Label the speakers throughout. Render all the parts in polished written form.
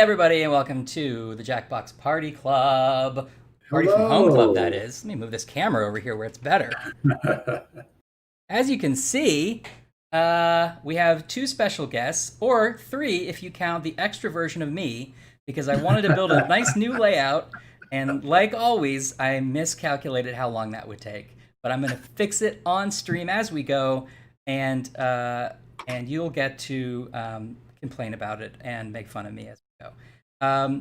Speaker 1: everybody, and welcome to the Jackbox Party Club. Party from Home
Speaker 2: Hello.
Speaker 1: Club, that is. Let me move this camera over here where it's better. As you can see, we have two special guests, or three if you count the extra version of me, because I wanted to build a nice new layout, and like always, I miscalculated how long that would take. But I'm going to fix it on stream as we go, and you'll get to complain about it and make fun of me as we go.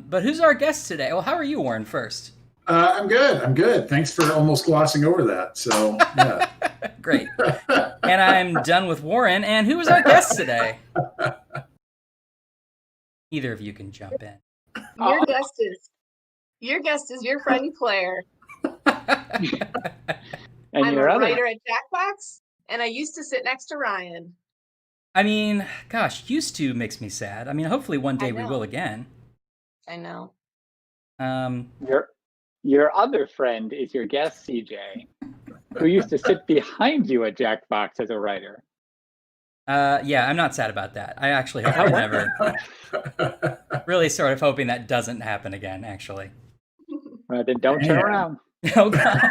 Speaker 1: But who's our guest today? Well, how are you, Warren, first?
Speaker 2: I'm good. Thanks for almost glossing over that. So, yeah.
Speaker 1: Great. And I'm done with Warren. And who is our guest today? Either of you can jump in.
Speaker 3: Your guest is your friend Claire.
Speaker 4: And
Speaker 3: I'm
Speaker 4: your
Speaker 3: a
Speaker 4: other
Speaker 3: writer at Jackbox, and I used to sit next to Ryan.
Speaker 1: I mean, gosh, used to makes me sad. I mean, hopefully one day we will again.
Speaker 3: I know.
Speaker 4: your other friend is your guest, CJ, who used to sit behind you at Jackbox as a writer.
Speaker 1: Yeah, I'm not sad about that. I actually hope I never. Really sort of hoping that doesn't happen again, actually.
Speaker 4: Then don't turn around.
Speaker 1: Oh, God.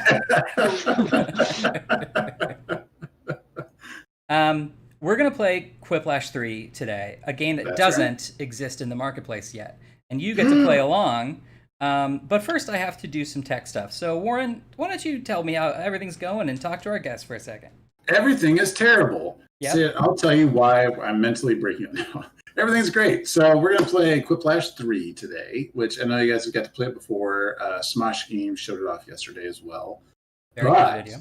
Speaker 1: We're going to play Quiplash 3 today, a game that doesn't exist in the marketplace yet. And you get to play along. But first, I have to do some tech stuff. So, Warren, why don't you tell me how everything's going and talk to our guest for a second?
Speaker 2: Everything is terrible.
Speaker 1: Yep.
Speaker 2: See, I'll tell you why I'm mentally breaking it now. Everything's great. So we're going to play Quiplash 3 today, which I know you guys have got to play it before. Smosh Games showed it off yesterday as well.
Speaker 1: Very good video.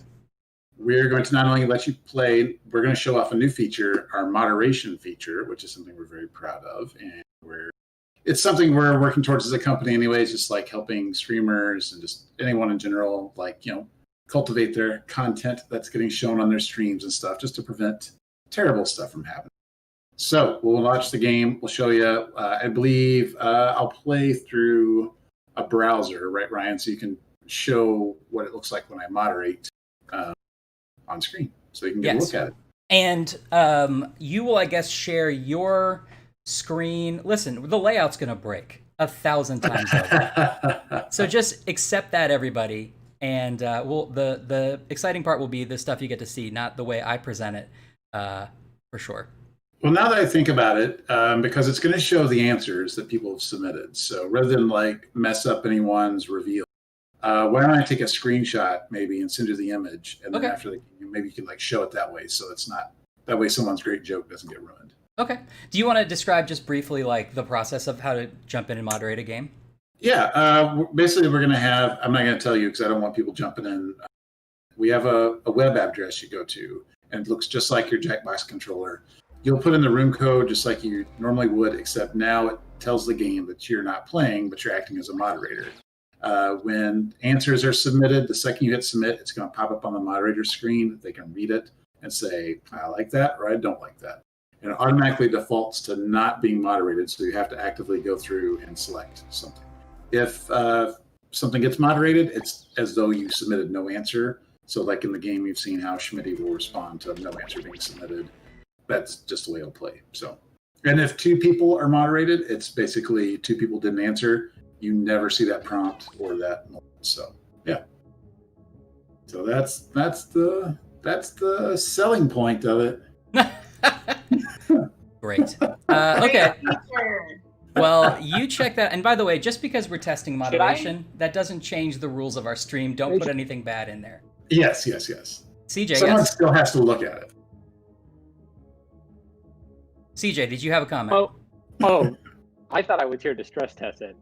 Speaker 2: We're going to not only let you play, we're going to show off a new feature, our moderation feature, which is something we're very proud of. And it's something we're working towards as a company anyways, just like helping streamers and just anyone in general, like, cultivate their content that's getting shown on their streams and stuff, just to prevent terrible stuff from happening. So we'll launch the game. We'll show you. I believe I'll play through a browser, right, Ryan? So you can show what it looks like when I moderate on screen, so you can get a look at it.
Speaker 1: And you will, I guess, share your screen. Listen, the layout's going to break 1,000 times over. So just accept that, everybody. And the exciting part will be the stuff you get to see, not the way I present it, for sure.
Speaker 2: Well, now that I think about it, because it's going to show the answers that people have submitted. So rather than mess up anyone's reveal, why don't I take a screenshot maybe and send you the image, and then after maybe you can show it that way, so it's not that way someone's great joke doesn't get ruined.
Speaker 1: Okay. Do you want to describe just briefly the process of how to jump in and moderate a game?
Speaker 2: Yeah. Basically, we're going to have. I'm not going to tell you because I don't want people jumping in. We have a web address you go to, and it looks just like your Jackbox controller. You'll put in the room code just like you normally would, except now it tells the game that you're not playing, but you're acting as a moderator. When answers are submitted, the second you hit submit, it's going to pop up on the moderator screen. They can read it and say, I like that, or I don't like that. And it automatically defaults to not being moderated, so you have to actively go through and select something. If something gets moderated, it's as though you submitted no answer. So like in the game, you've seen how Schmitty will respond to no answer being submitted. That's just the way it'll play. So, and if two people are moderated, it's basically two people didn't answer. You never see that prompt or that moment. So, yeah. So that's the selling point of it.
Speaker 1: Great. Okay. Well, you check that. And by the way, just because we're testing moderation, that doesn't change the rules of our stream. Don't put anything bad in there.
Speaker 2: Yes.
Speaker 1: CJ,
Speaker 2: someone still has to look at it.
Speaker 1: CJ, did you have a comment?
Speaker 4: Oh, I thought I was here to stress test it.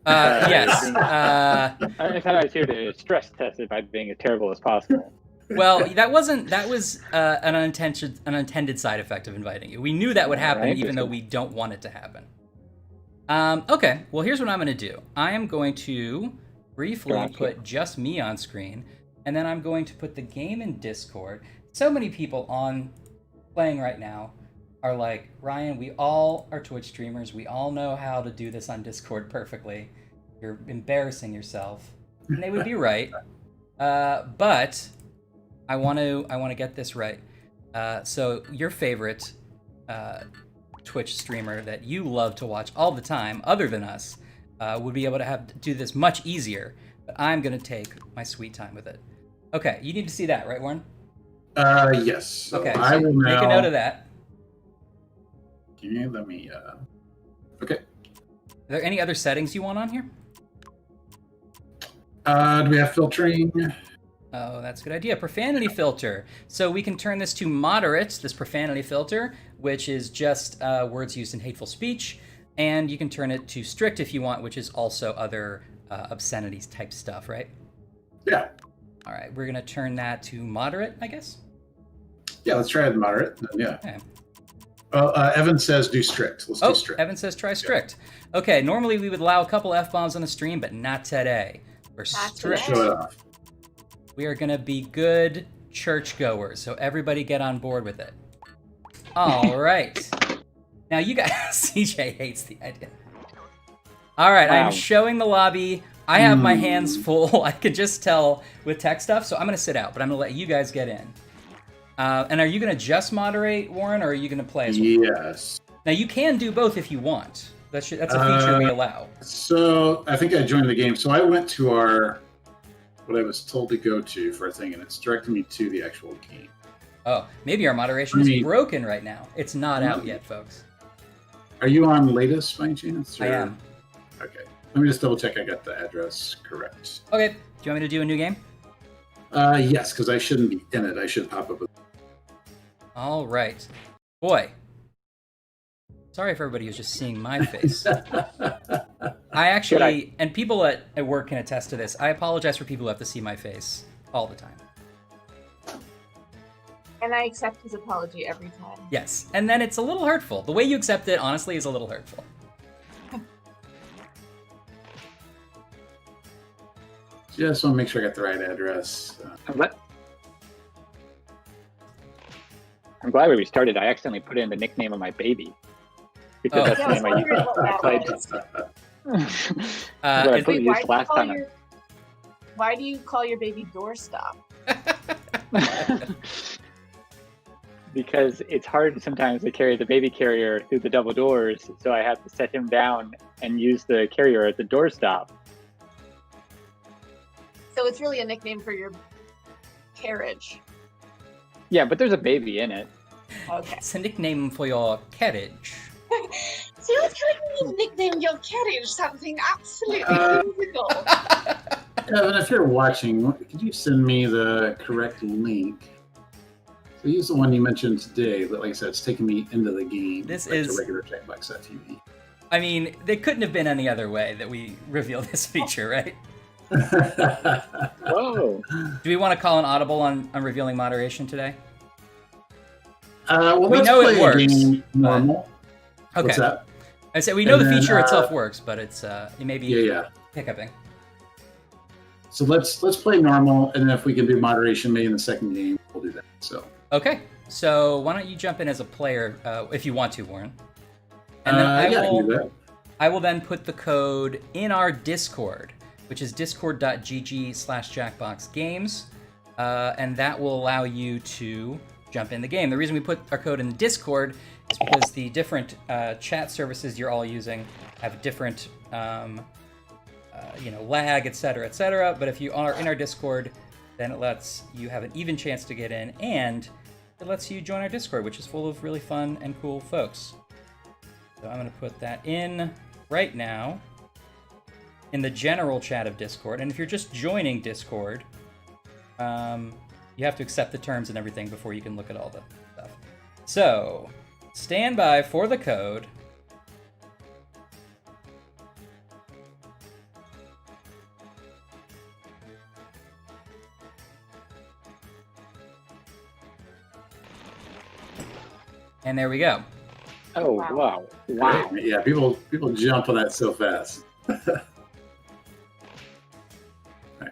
Speaker 1: Yes.
Speaker 4: I thought I was here to stress test it by being as terrible as possible.
Speaker 1: Well, that was an unintended side effect of inviting you. We knew that would happen, even though we don't want it to happen. Okay, well, here's what I'm going to do. I am going to briefly put just me on screen, and then I'm going to put the game in Discord. So many people playing right now are like, Ryan, we all are Twitch streamers. We all know how to do this on Discord perfectly. You're embarrassing yourself. And they would be right. But I want to get this right. So your favorite Twitch streamer that you love to watch all the time, other than us, would be able to do this much easier. But I'm gonna take my sweet time with it. Okay, you need to see that, right, Warren?
Speaker 2: Yes. So
Speaker 1: Okay,
Speaker 2: I will now
Speaker 1: make a note of that.
Speaker 2: Okay, let me. Okay.
Speaker 1: Are there any other settings you want on here?
Speaker 2: Do we have filtering?
Speaker 1: Oh, that's a good idea. Profanity filter. So we can turn this to moderate, this profanity filter, which is just words used in hateful speech. And you can turn it to strict if you want, which is also other obscenities type stuff, right?
Speaker 2: Yeah.
Speaker 1: All right, we're going to turn that to moderate, I guess.
Speaker 2: Yeah, let's try it moderate. Yeah.
Speaker 1: Okay.
Speaker 2: Evan says do strict. Let's do strict.
Speaker 1: Evan says try strict. Yeah. Okay, normally we would allow a couple F-bombs on the stream, but not today. We're strict.
Speaker 2: Show it off.
Speaker 1: We are going to be good churchgoers, so everybody get on board with it. All right. Now you guys, CJ hates the idea. All right,
Speaker 4: Wow.
Speaker 1: I'm showing the lobby. I have my hands full. I can just tell with tech stuff, so I'm going to sit out, but I'm going to let you guys get in. And are you going to just moderate, Warren, or are you going to play as well?
Speaker 2: Yes.
Speaker 1: Now, you can do both if you want. That's a feature we allow.
Speaker 2: So I think I joined the game. So I went to what I was told to go to for a thing, and it's directing me to the actual game.
Speaker 1: Oh, maybe our moderation is broken right now. It's not out yet, folks.
Speaker 2: Are you on latest by any chance?
Speaker 1: I am.
Speaker 2: Okay. Let me just double check I got the address correct.
Speaker 1: Okay. Do you want me to do a new game?
Speaker 2: Yes, because I shouldn't be in it. I should pop up with.
Speaker 1: All right. Boy. Sorry for everybody who's just seeing my face. I actually, and people at work can attest to this, I apologize for people who have to see my face all the time.
Speaker 3: And I accept his apology every time.
Speaker 1: Yes, and then it's a little hurtful. The way you accept it, honestly, is a little hurtful.
Speaker 2: Just want to make sure I got the right address.
Speaker 4: I'm glad when we started, I accidentally put in the nickname of my baby. Because that's the name I played.
Speaker 3: Why do you call your baby doorstop?
Speaker 4: Because it's hard sometimes to carry the baby carrier through the double doors, so I have to set him down and use the carrier as a doorstop.
Speaker 3: So it's really a nickname for your carriage.
Speaker 4: Yeah, but there's a baby in it.
Speaker 3: Okay.
Speaker 1: It's a nickname for your carriage.
Speaker 3: So you're trying to nickname your carriage something absolutely whimsical.
Speaker 2: Evan, if you're watching, could you send me the correct link? So use the one you mentioned today, but like I said, it's taking me into the game.
Speaker 1: This
Speaker 2: like
Speaker 1: is
Speaker 2: regular Jackbox.tv.
Speaker 1: I mean, there couldn't have been any other way that we reveal this feature, right?
Speaker 4: Whoa.
Speaker 1: Do we want to call an audible on revealing moderation today?
Speaker 2: Well,
Speaker 1: we
Speaker 2: let's
Speaker 1: know
Speaker 2: play
Speaker 1: it works.
Speaker 2: A game normal.
Speaker 1: Okay.
Speaker 2: What's that?
Speaker 1: I said we know
Speaker 2: And
Speaker 1: the feature
Speaker 2: then,
Speaker 1: itself works, but it's it may be hiccuping.
Speaker 2: So let's play normal, and then if we can do moderation, maybe in the second game, we'll do that. So
Speaker 1: okay. So why don't you jump in as a player if you want to, Warren? And then
Speaker 2: I can do that.
Speaker 1: I will then put the code in our Discord, which is discord.gg/jackboxgames, and that will allow you to jump in the game. The reason we put our code in the Discord is because the different chat services you're all using have different, lag, etc. But if you are in our Discord, then it lets you have an even chance to get in, and it lets you join our Discord, which is full of really fun and cool folks. So I'm going to put that in right now in the general chat of Discord. And if you're just joining Discord, you have to accept the terms and everything before you can look at all the stuff. So stand by for the code. And there we go.
Speaker 4: Oh, wow. Wow.
Speaker 2: Yeah, people jump on that so fast.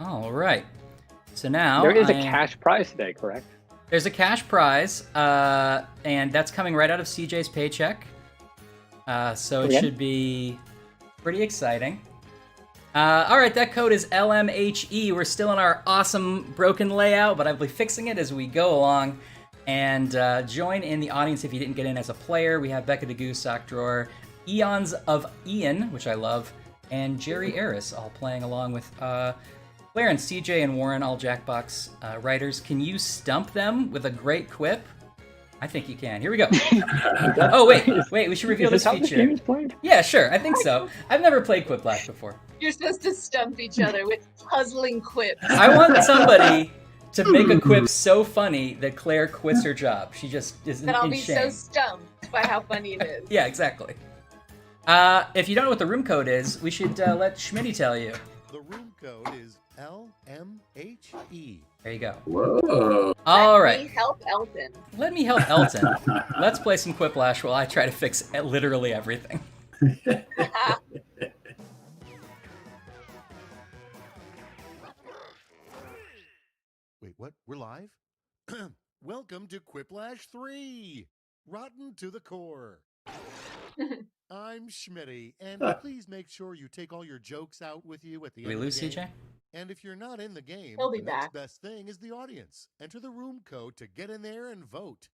Speaker 1: All right. So now
Speaker 4: there is a cash prize today, correct?
Speaker 1: There's a cash prize, and that's coming right out of CJ's paycheck. So it should be pretty exciting. All right, that code is LMHE. We're still in our awesome broken layout, but I'll be fixing it as we go along. And join in the audience if you didn't get in as a player. We have Becca the Goose, Sock Drawer, Eons of Ian, which I love, and Jerry Eris all playing along with Clarence, CJ, and Warren, all Jackbox writers. Can you stump them with a great quip? I think you can. Here we go. Oh, wait, we should reveal this feature. Yeah, sure, I think so. I've never played Quiplash before.
Speaker 3: You're supposed to stump each other with puzzling quips.
Speaker 1: I want somebody to make a quip so funny that Claire quits her job. She just is
Speaker 3: Then I'll
Speaker 1: in
Speaker 3: be
Speaker 1: shame.
Speaker 3: so stumped by how funny it is.
Speaker 1: Yeah, exactly. If you don't know what the room code is, we should let Schmitty tell you.
Speaker 5: The room code is LMHE.
Speaker 1: There you go.
Speaker 2: Whoa.
Speaker 1: All
Speaker 3: Let
Speaker 1: right.
Speaker 3: me help Elton.
Speaker 1: Let me help Elton. Let's play some Quiplash while I try to fix literally everything.
Speaker 5: Wait, what? We're live? Welcome to Quiplash 3! Rotten to the core. I'm Schmitty, and please make sure you take all your jokes out with you at the
Speaker 1: Did we
Speaker 5: end
Speaker 1: lose
Speaker 5: of the game.
Speaker 1: CJ?
Speaker 5: And if you're not in the game,
Speaker 3: He'll be
Speaker 5: the next
Speaker 3: back.
Speaker 5: best thing is the audience. Enter the room code to get in there and vote.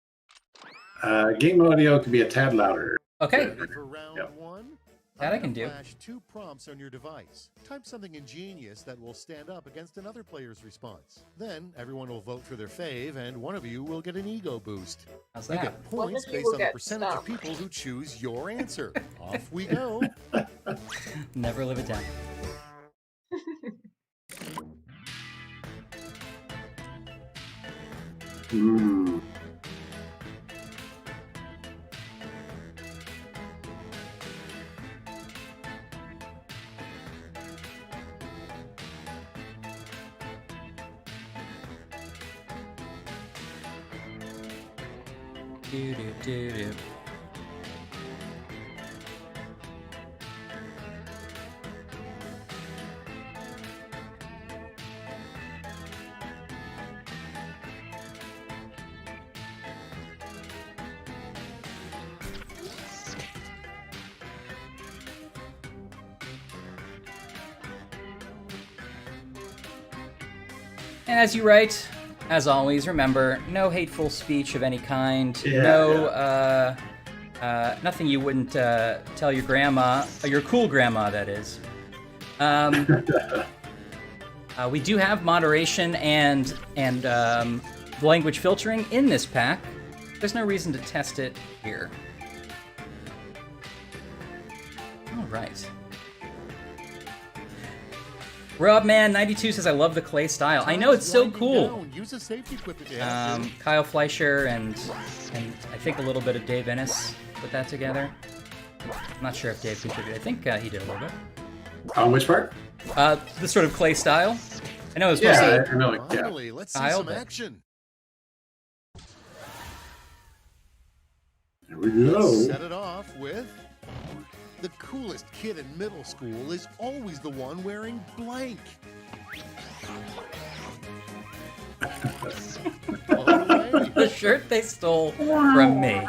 Speaker 2: Game audio could be a tad louder.
Speaker 1: Okay.
Speaker 5: Ready for round
Speaker 2: Yep.
Speaker 5: one?
Speaker 1: That I can do.
Speaker 5: Flash 2 prompts on your device. Type something ingenious that will stand up against another player's response. Then everyone will vote for their fave, and one of you will get an ego boost.
Speaker 1: How's
Speaker 5: You
Speaker 1: that?
Speaker 5: get
Speaker 3: One
Speaker 5: points
Speaker 3: of you
Speaker 5: based
Speaker 3: will
Speaker 5: on the
Speaker 3: get
Speaker 5: percentage of
Speaker 3: stumped.
Speaker 5: people who choose your answer. Off we go.
Speaker 1: Never live it down.
Speaker 2: Hmm.
Speaker 1: Do, do, do, do. And as you write, as always, remember, no hateful speech of any kind.
Speaker 2: Yeah,
Speaker 1: Nothing you wouldn't tell your grandma, your cool grandma, that is. We do have moderation and language filtering in this pack. There's no reason to test it here. All right. Robman92 says, I love the clay style. I know, it's so
Speaker 5: Winding
Speaker 1: cool.
Speaker 5: down. Use a safety equip if you have to.
Speaker 1: Kyle Fleischer and I think a little bit of Dave Ennis put that together. I'm not sure if Dave contributed. I think he did a little bit.
Speaker 2: On which part?
Speaker 1: The sort of clay style. I know it was
Speaker 2: Yeah,
Speaker 1: supposed to.
Speaker 2: I know. Yeah.
Speaker 5: Finally, let's see
Speaker 1: Kyle,
Speaker 5: some
Speaker 1: but-
Speaker 5: action.
Speaker 2: There we go.
Speaker 5: Set it off with the coolest kid in middle school is always the one wearing blank. All the way.
Speaker 1: The shirt they stole from me.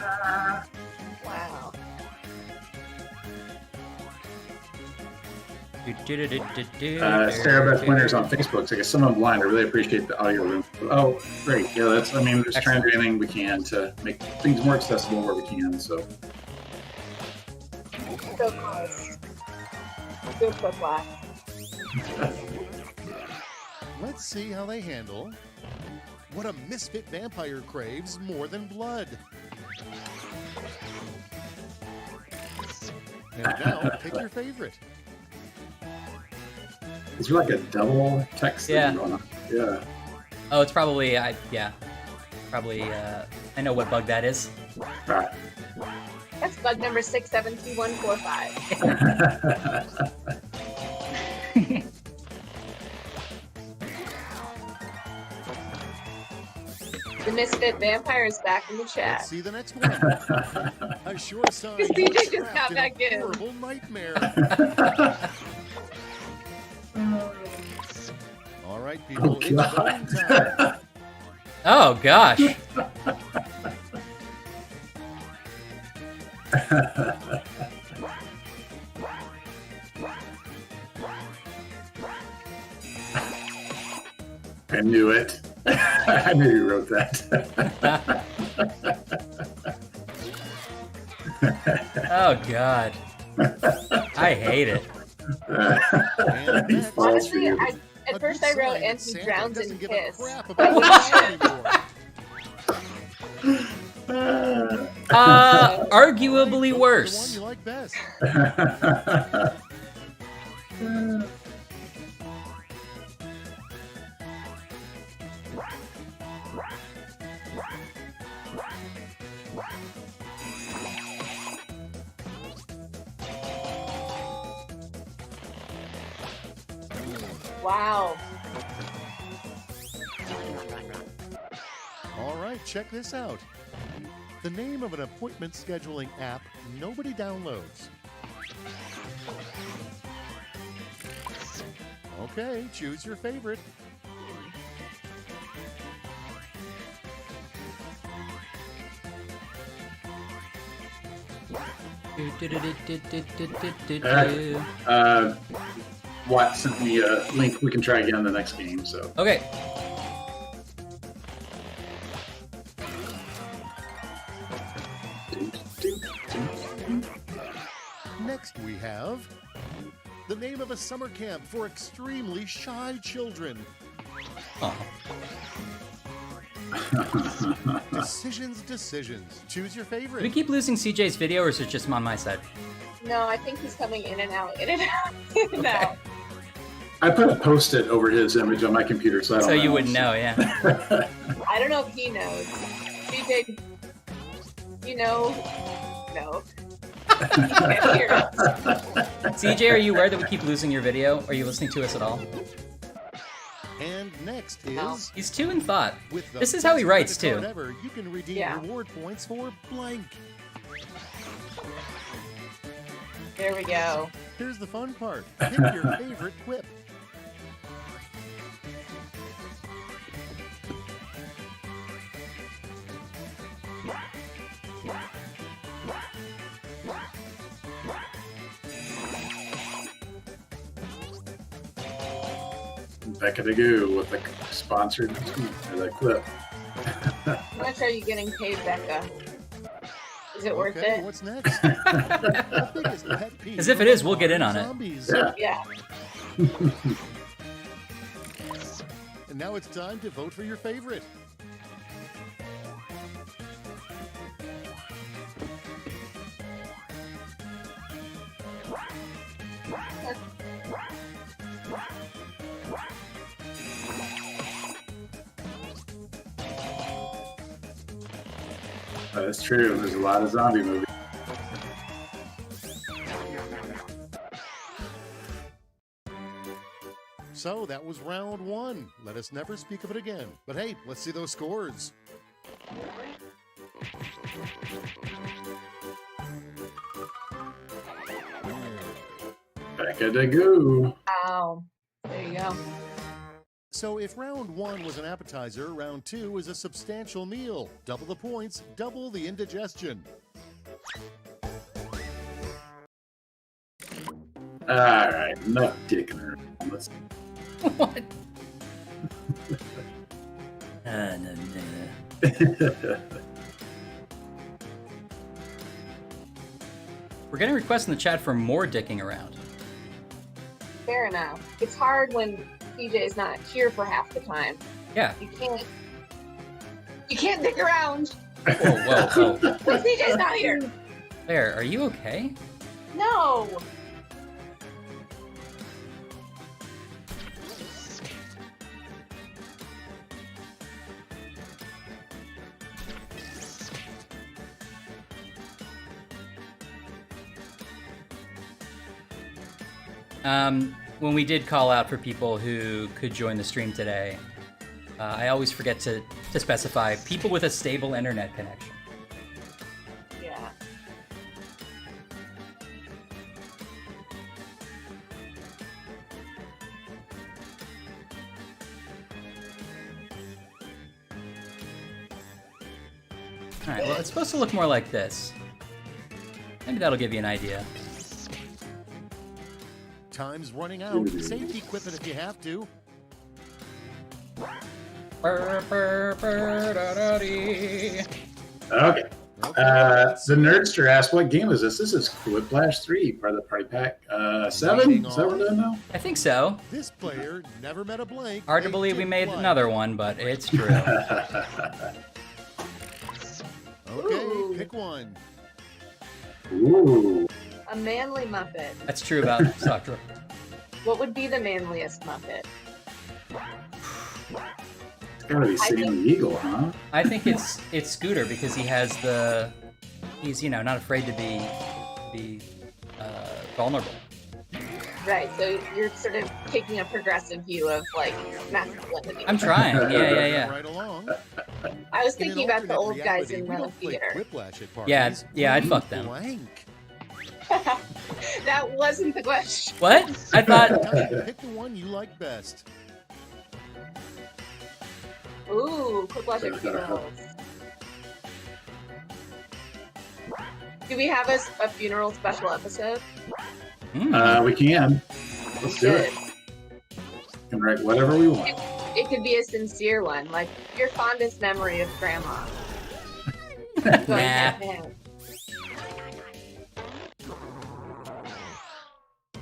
Speaker 3: Wow.
Speaker 2: Sarah Beth Winters on Facebook. So I guess someone blind. I really appreciate the audio room. Oh, great. Yeah, that's. I mean, just trying to do anything we can to make things more accessible where we can. So
Speaker 3: So close. Good Quiplash.
Speaker 5: Let's see how they handle what a misfit vampire craves more than blood. And now, pick your favorite.
Speaker 2: is there like a double text thing
Speaker 1: Yeah.
Speaker 2: going on? Yeah.
Speaker 1: Oh, it's probably, probably, I know what bug that is.
Speaker 2: Right.
Speaker 3: That's bug number 672145. The Misfit Vampire is back in the chat.
Speaker 5: Let's see the next one. A sure sign
Speaker 3: Because
Speaker 5: you're
Speaker 3: DJ just
Speaker 5: trapped
Speaker 3: got
Speaker 5: in
Speaker 3: back
Speaker 5: a
Speaker 3: in.
Speaker 5: horrible nightmare. All right, people,
Speaker 2: Oh,
Speaker 5: it's
Speaker 2: God.
Speaker 5: voting time.
Speaker 1: Oh, gosh.
Speaker 2: I knew it. I knew you wrote that.
Speaker 1: Oh God, I hate it.
Speaker 2: He falls for
Speaker 3: Honestly,
Speaker 2: you.
Speaker 3: at first I wrote and he drowns in piss.
Speaker 1: Arguably worse.
Speaker 5: The one you like best.
Speaker 3: Wow.
Speaker 5: All right, check this out. The name of an appointment scheduling app nobody downloads. Okay, choose your favorite.
Speaker 2: Watt sent me a link. We can try again the next game. So
Speaker 1: Okay.
Speaker 5: Next we have the name of a summer camp for extremely shy children.
Speaker 1: Oh.
Speaker 5: Decisions. Choose your
Speaker 1: Do we
Speaker 5: favorite.
Speaker 1: keep losing CJ's video, or is it just on my side?
Speaker 3: No, I think he's coming in and out, in and out, in and
Speaker 1: Okay.
Speaker 3: out.
Speaker 2: I put a post-it over his image on my computer, so I don't
Speaker 1: So
Speaker 2: know.
Speaker 1: you wouldn't know, yeah.
Speaker 3: I don't know if he knows. DJ, you know? No. He can't hear us.
Speaker 1: CJ, are you aware that we keep losing your video? Are you listening to us at all?
Speaker 5: And next is
Speaker 3: No.
Speaker 1: He's two in thought.
Speaker 5: with the
Speaker 1: This is how he
Speaker 5: best
Speaker 1: writes,
Speaker 5: credit card
Speaker 1: too.
Speaker 5: Ever, you can redeem
Speaker 3: Yeah.
Speaker 5: reward points for blank.
Speaker 3: There we go.
Speaker 5: Here's the fun part. Pick your favorite quip.
Speaker 2: Becca to Goo with the sponsored or the clip.
Speaker 3: How much are you getting paid, Becca? Is it worth
Speaker 5: Okay,
Speaker 3: it?
Speaker 5: what's next? The biggest pet peeve
Speaker 1: As if it is,
Speaker 5: of
Speaker 1: we'll get in on
Speaker 5: modern
Speaker 1: it.
Speaker 5: zombies.
Speaker 2: Yeah.
Speaker 3: Yeah.
Speaker 5: And now it's time to vote for your favorite.
Speaker 2: That's true. There's a lot of zombie movies.
Speaker 5: So that was round one. Let us never speak of it again. But hey, let's see those scores.
Speaker 2: Becca to Goo.
Speaker 3: Wow. There you go.
Speaker 5: So if round one was an appetizer, round two is a substantial meal. Double the points, double the indigestion.
Speaker 2: All right, enough dicking around. Let's.
Speaker 1: What? No. We're getting requests in the chat for more dicking around.
Speaker 3: Fair enough. It's hard when PJ's not here for half the time.
Speaker 1: Yeah.
Speaker 3: You can't dick around
Speaker 1: Whoa.
Speaker 3: when PJ's not here.
Speaker 1: There, are you okay?
Speaker 3: No.
Speaker 1: When we did call out for people who could join the stream today, I always forget to specify people with a stable internet connection.
Speaker 3: Yeah.
Speaker 1: All right, well, it's supposed to look more like this. Maybe that'll give you an idea.
Speaker 5: Time's running out. Safety equipment if you have to.
Speaker 2: Okay.
Speaker 5: Okay,
Speaker 2: The Nerdster asked, "What game is this?" This is Quiplash 3, part of the party pack. 7? Is that what we're doing now?
Speaker 1: I think so.
Speaker 5: This player never met a blank.
Speaker 1: Hard to
Speaker 5: they
Speaker 1: believe we
Speaker 5: did
Speaker 1: made
Speaker 5: blank.
Speaker 1: another one, but it's true.
Speaker 5: Okay,
Speaker 3: Ooh.
Speaker 5: pick one.
Speaker 2: Ooh.
Speaker 3: A manly Muppet.
Speaker 1: That's true about Sakura.
Speaker 3: What would be the manliest Muppet?
Speaker 2: It's gotta be Sam the Eagle, huh?
Speaker 1: I think it's Scooter because he's not afraid to be vulnerable.
Speaker 3: Right, so you're sort of taking a progressive view of like masculinity.
Speaker 1: I'm trying. Yeah.
Speaker 5: Right along.
Speaker 3: I was
Speaker 5: In an
Speaker 3: thinking about the
Speaker 5: alternate
Speaker 3: old guys
Speaker 5: reality,
Speaker 3: in
Speaker 5: we
Speaker 3: the
Speaker 5: don't play
Speaker 3: theater.
Speaker 5: Quiplash at
Speaker 1: Yeah,
Speaker 5: parties.
Speaker 1: yeah, I'd
Speaker 5: We
Speaker 1: fuck them.
Speaker 5: Blank.
Speaker 3: That wasn't the question.
Speaker 1: What? I thought.
Speaker 5: Time to pick the one you like best.
Speaker 3: Ooh, Quiplash at funerals. Do we have a funeral special episode?
Speaker 2: We can. Let's do it. We can write whatever we want.
Speaker 3: It could be a sincere one, like your fondest memory of grandma. Going
Speaker 1: Nah.
Speaker 3: hand in hand.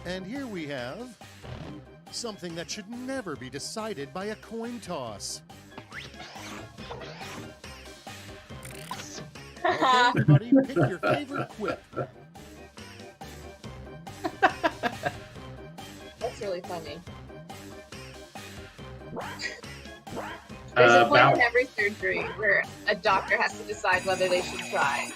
Speaker 5: And here we have something that should never be decided by a coin toss. Okay, everybody, pick your favorite quip.
Speaker 3: That's really funny. There's a point in every surgery where a doctor has to decide whether they should try.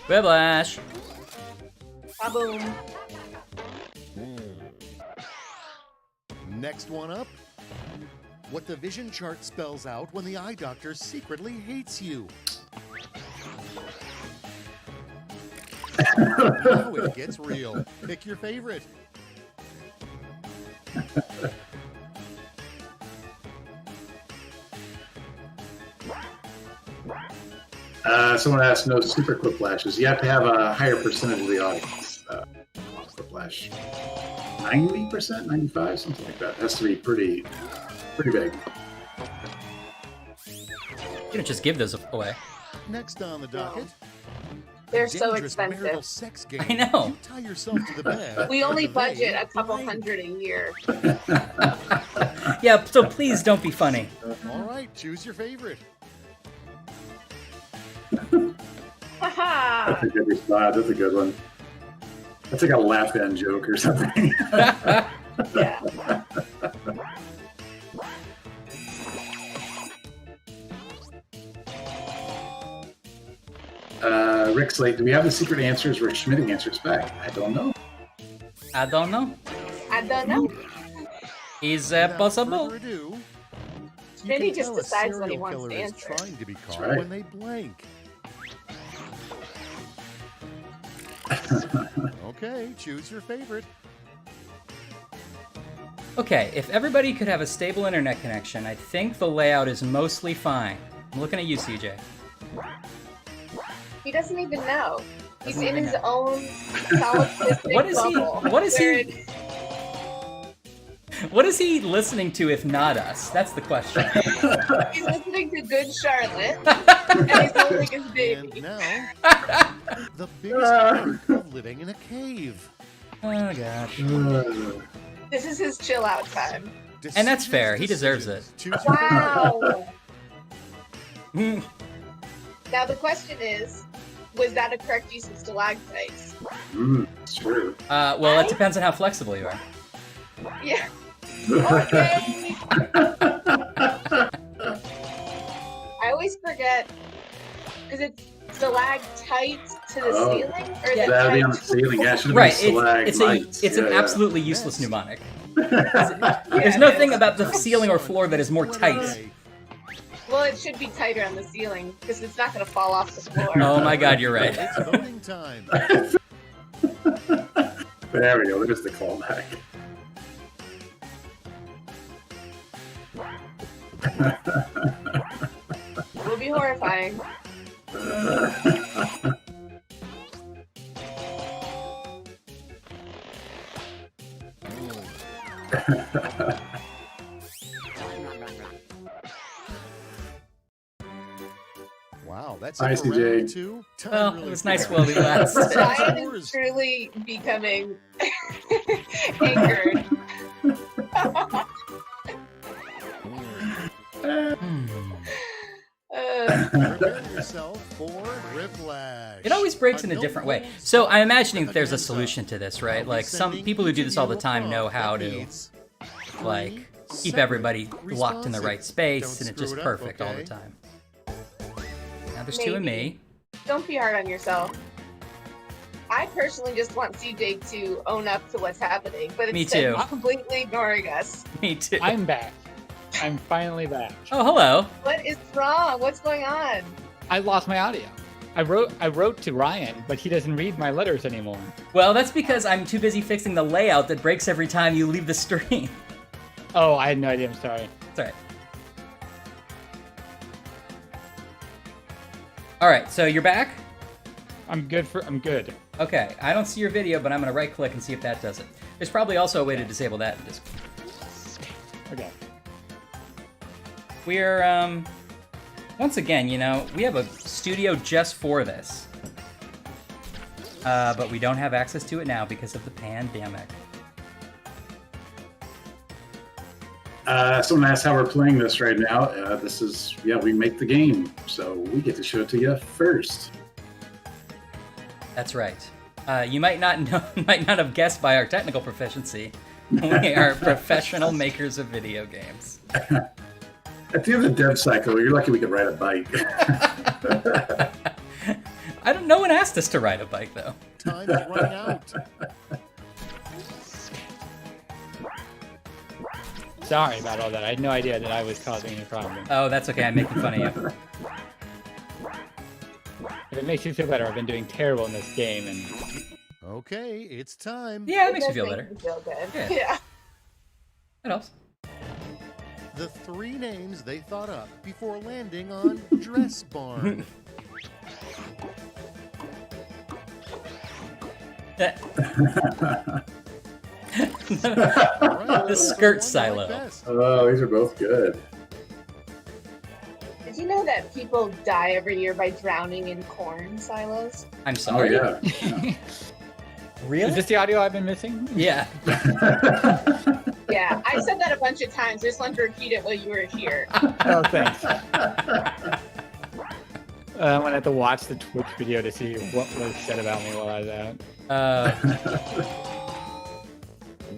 Speaker 1: Quiplash.
Speaker 3: Kaboom.
Speaker 5: Next one up. What the vision chart spells out when the eye doctor secretly hates you. Now it gets real. Pick your favorite.
Speaker 2: Someone asked, no super Quiplashes. You have to have a higher percentage of the audience. Quiplash. 90%, 95, something like that. It has to be pretty big.
Speaker 1: You don't just give those away.
Speaker 5: Next on the docket.
Speaker 3: They're so
Speaker 5: dangerous marital
Speaker 3: expensive.
Speaker 5: sex game.
Speaker 1: I know.
Speaker 5: You tie yourself to the bed.
Speaker 3: We only
Speaker 5: and
Speaker 3: budget
Speaker 5: they
Speaker 3: a couple
Speaker 5: blank.
Speaker 3: hundred a year.
Speaker 1: Yeah, so please don't be funny.
Speaker 5: All right, choose your favorite.
Speaker 3: Haha!
Speaker 2: That's a good response. That's a good one. That's like a laugh-in joke or something.
Speaker 3: Yeah.
Speaker 2: Rick Slate, do we have the secret answers where Schmidt answers back? I don't know.
Speaker 1: I don't know.
Speaker 3: I don't know.
Speaker 1: Is
Speaker 5: Without
Speaker 1: possible?
Speaker 5: further ado, you
Speaker 3: Maybe
Speaker 5: can
Speaker 3: just
Speaker 5: tell a
Speaker 3: decides what he
Speaker 5: serial
Speaker 3: wants
Speaker 5: killer
Speaker 3: to
Speaker 5: is
Speaker 3: answer.
Speaker 5: trying to be caught
Speaker 2: right.
Speaker 5: when they blank. Okay, choose your favorite.
Speaker 1: Okay, if everybody could have a stable internet connection, I think the layout is mostly fine. I'm looking at you, CJ.
Speaker 3: He doesn't even know. He's
Speaker 1: Doesn't
Speaker 3: in
Speaker 1: even
Speaker 3: his
Speaker 1: know.
Speaker 3: own solipsistic
Speaker 1: What is he?
Speaker 3: bubble.
Speaker 1: What is he?
Speaker 3: Where
Speaker 1: What is he listening to if not us? That's the question.
Speaker 3: He's listening to Good Charlotte, and he's holding his
Speaker 5: And
Speaker 3: baby.
Speaker 5: now, the biggest part of living in a cave.
Speaker 1: Oh gosh.
Speaker 3: This is his chill out time.
Speaker 1: And that's fair. He deserves
Speaker 5: Decisions. Choose your
Speaker 3: Wow.
Speaker 1: Hmm.
Speaker 3: Now the question is, was that a correct use of stalactites?
Speaker 2: Sure.
Speaker 1: Well, it depends on how flexible you are.
Speaker 3: Yeah. Okay. I always forget because it's stalactites to the
Speaker 2: Oh.
Speaker 3: ceiling, or is it
Speaker 2: That'd be on the
Speaker 3: tight?
Speaker 2: ceiling. Yeah, it should have
Speaker 1: Right.
Speaker 2: been
Speaker 1: It's an absolutely useless
Speaker 5: Next.
Speaker 1: mnemonic.
Speaker 3: Yeah,
Speaker 1: There's no
Speaker 3: it
Speaker 1: thing
Speaker 3: is.
Speaker 1: about the ceiling or floor that is more tight.
Speaker 5: away.
Speaker 3: Well, it should be tighter on the ceiling because it's not going to fall off the floor.
Speaker 1: Oh my God, you're right.
Speaker 5: It's voting time.
Speaker 2: There we go. There's the callback.
Speaker 3: It will be horrifying.
Speaker 5: That's
Speaker 2: Bye,
Speaker 5: it for
Speaker 2: CJ.
Speaker 5: round 2. Time
Speaker 1: Well,
Speaker 5: really
Speaker 1: it was nice
Speaker 5: flies.
Speaker 1: while we last.
Speaker 3: Ryan is truly becoming anchored.
Speaker 5: Prepare yourself for Quiplash.
Speaker 1: It always breaks in a different way. So I'm imagining that there's a solution to this, right? Like some people who do this all the time know how to, like, keep everybody locked in the right space, and it's just perfect all the time. Now there's two of me.
Speaker 3: Don't be hard on yourself. I personally just want CJ to own up to what's happening, but
Speaker 1: Me
Speaker 3: instead
Speaker 1: too.
Speaker 3: he's completely ignoring us.
Speaker 1: Me too.
Speaker 4: I'm back. I'm finally back.
Speaker 1: Oh, hello.
Speaker 3: What is wrong? What's going on?
Speaker 4: I lost my audio. I wrote to Ryan, but he doesn't read my letters anymore.
Speaker 1: Well, that's because I'm too busy fixing the layout that breaks every time you leave the stream.
Speaker 4: Oh, I had no idea. I'm sorry.
Speaker 1: It's alright. Alright, so you're back?
Speaker 4: I'm good.
Speaker 1: Okay, I don't see your video, but I'm gonna right click and see if that does it. There's probably also a way to disable that in Discord.
Speaker 4: Okay.
Speaker 1: We're, once again, you know, we have a studio just for this. But we don't have access to it now because of the pandemic.
Speaker 2: Someone asked how we're playing this right now. This is, we make the game, so we get to show it to you first.
Speaker 1: That's right. You might not know, might not have guessed by our technical proficiency. We are professional makers of video games.
Speaker 2: At the end of the dev cycle, you're lucky we could ride a bike.
Speaker 1: No one asked us to ride a bike, though.
Speaker 5: Time's running out.
Speaker 4: Sorry about all that. I had no idea that I was causing any problem.
Speaker 1: Oh, that's okay. I'm making fun of you.
Speaker 4: If it makes you feel better, I've been doing terrible in this game, and
Speaker 5: Okay, it's time.
Speaker 1: Yeah, it makes you
Speaker 3: does
Speaker 1: feel
Speaker 3: make
Speaker 1: better.
Speaker 3: me feel good.
Speaker 1: Yeah.
Speaker 3: Yeah.
Speaker 1: It helps.
Speaker 5: The 3 names they thought up before landing on Dress Barn.
Speaker 1: The skirt silo.
Speaker 2: Oh, these are both good.
Speaker 3: Did you know that people die every year by drowning in corn silos?
Speaker 1: I'm
Speaker 2: Oh,
Speaker 1: sorry.
Speaker 2: yeah.
Speaker 1: Really?
Speaker 4: is this the audio I've been missing?
Speaker 1: Yeah.
Speaker 3: Yeah, I said that a bunch of times. I just wanted to repeat it while you were here.
Speaker 4: Oh, thanks. I'm gonna have to watch the Twitch video to see what was said about me while I was out.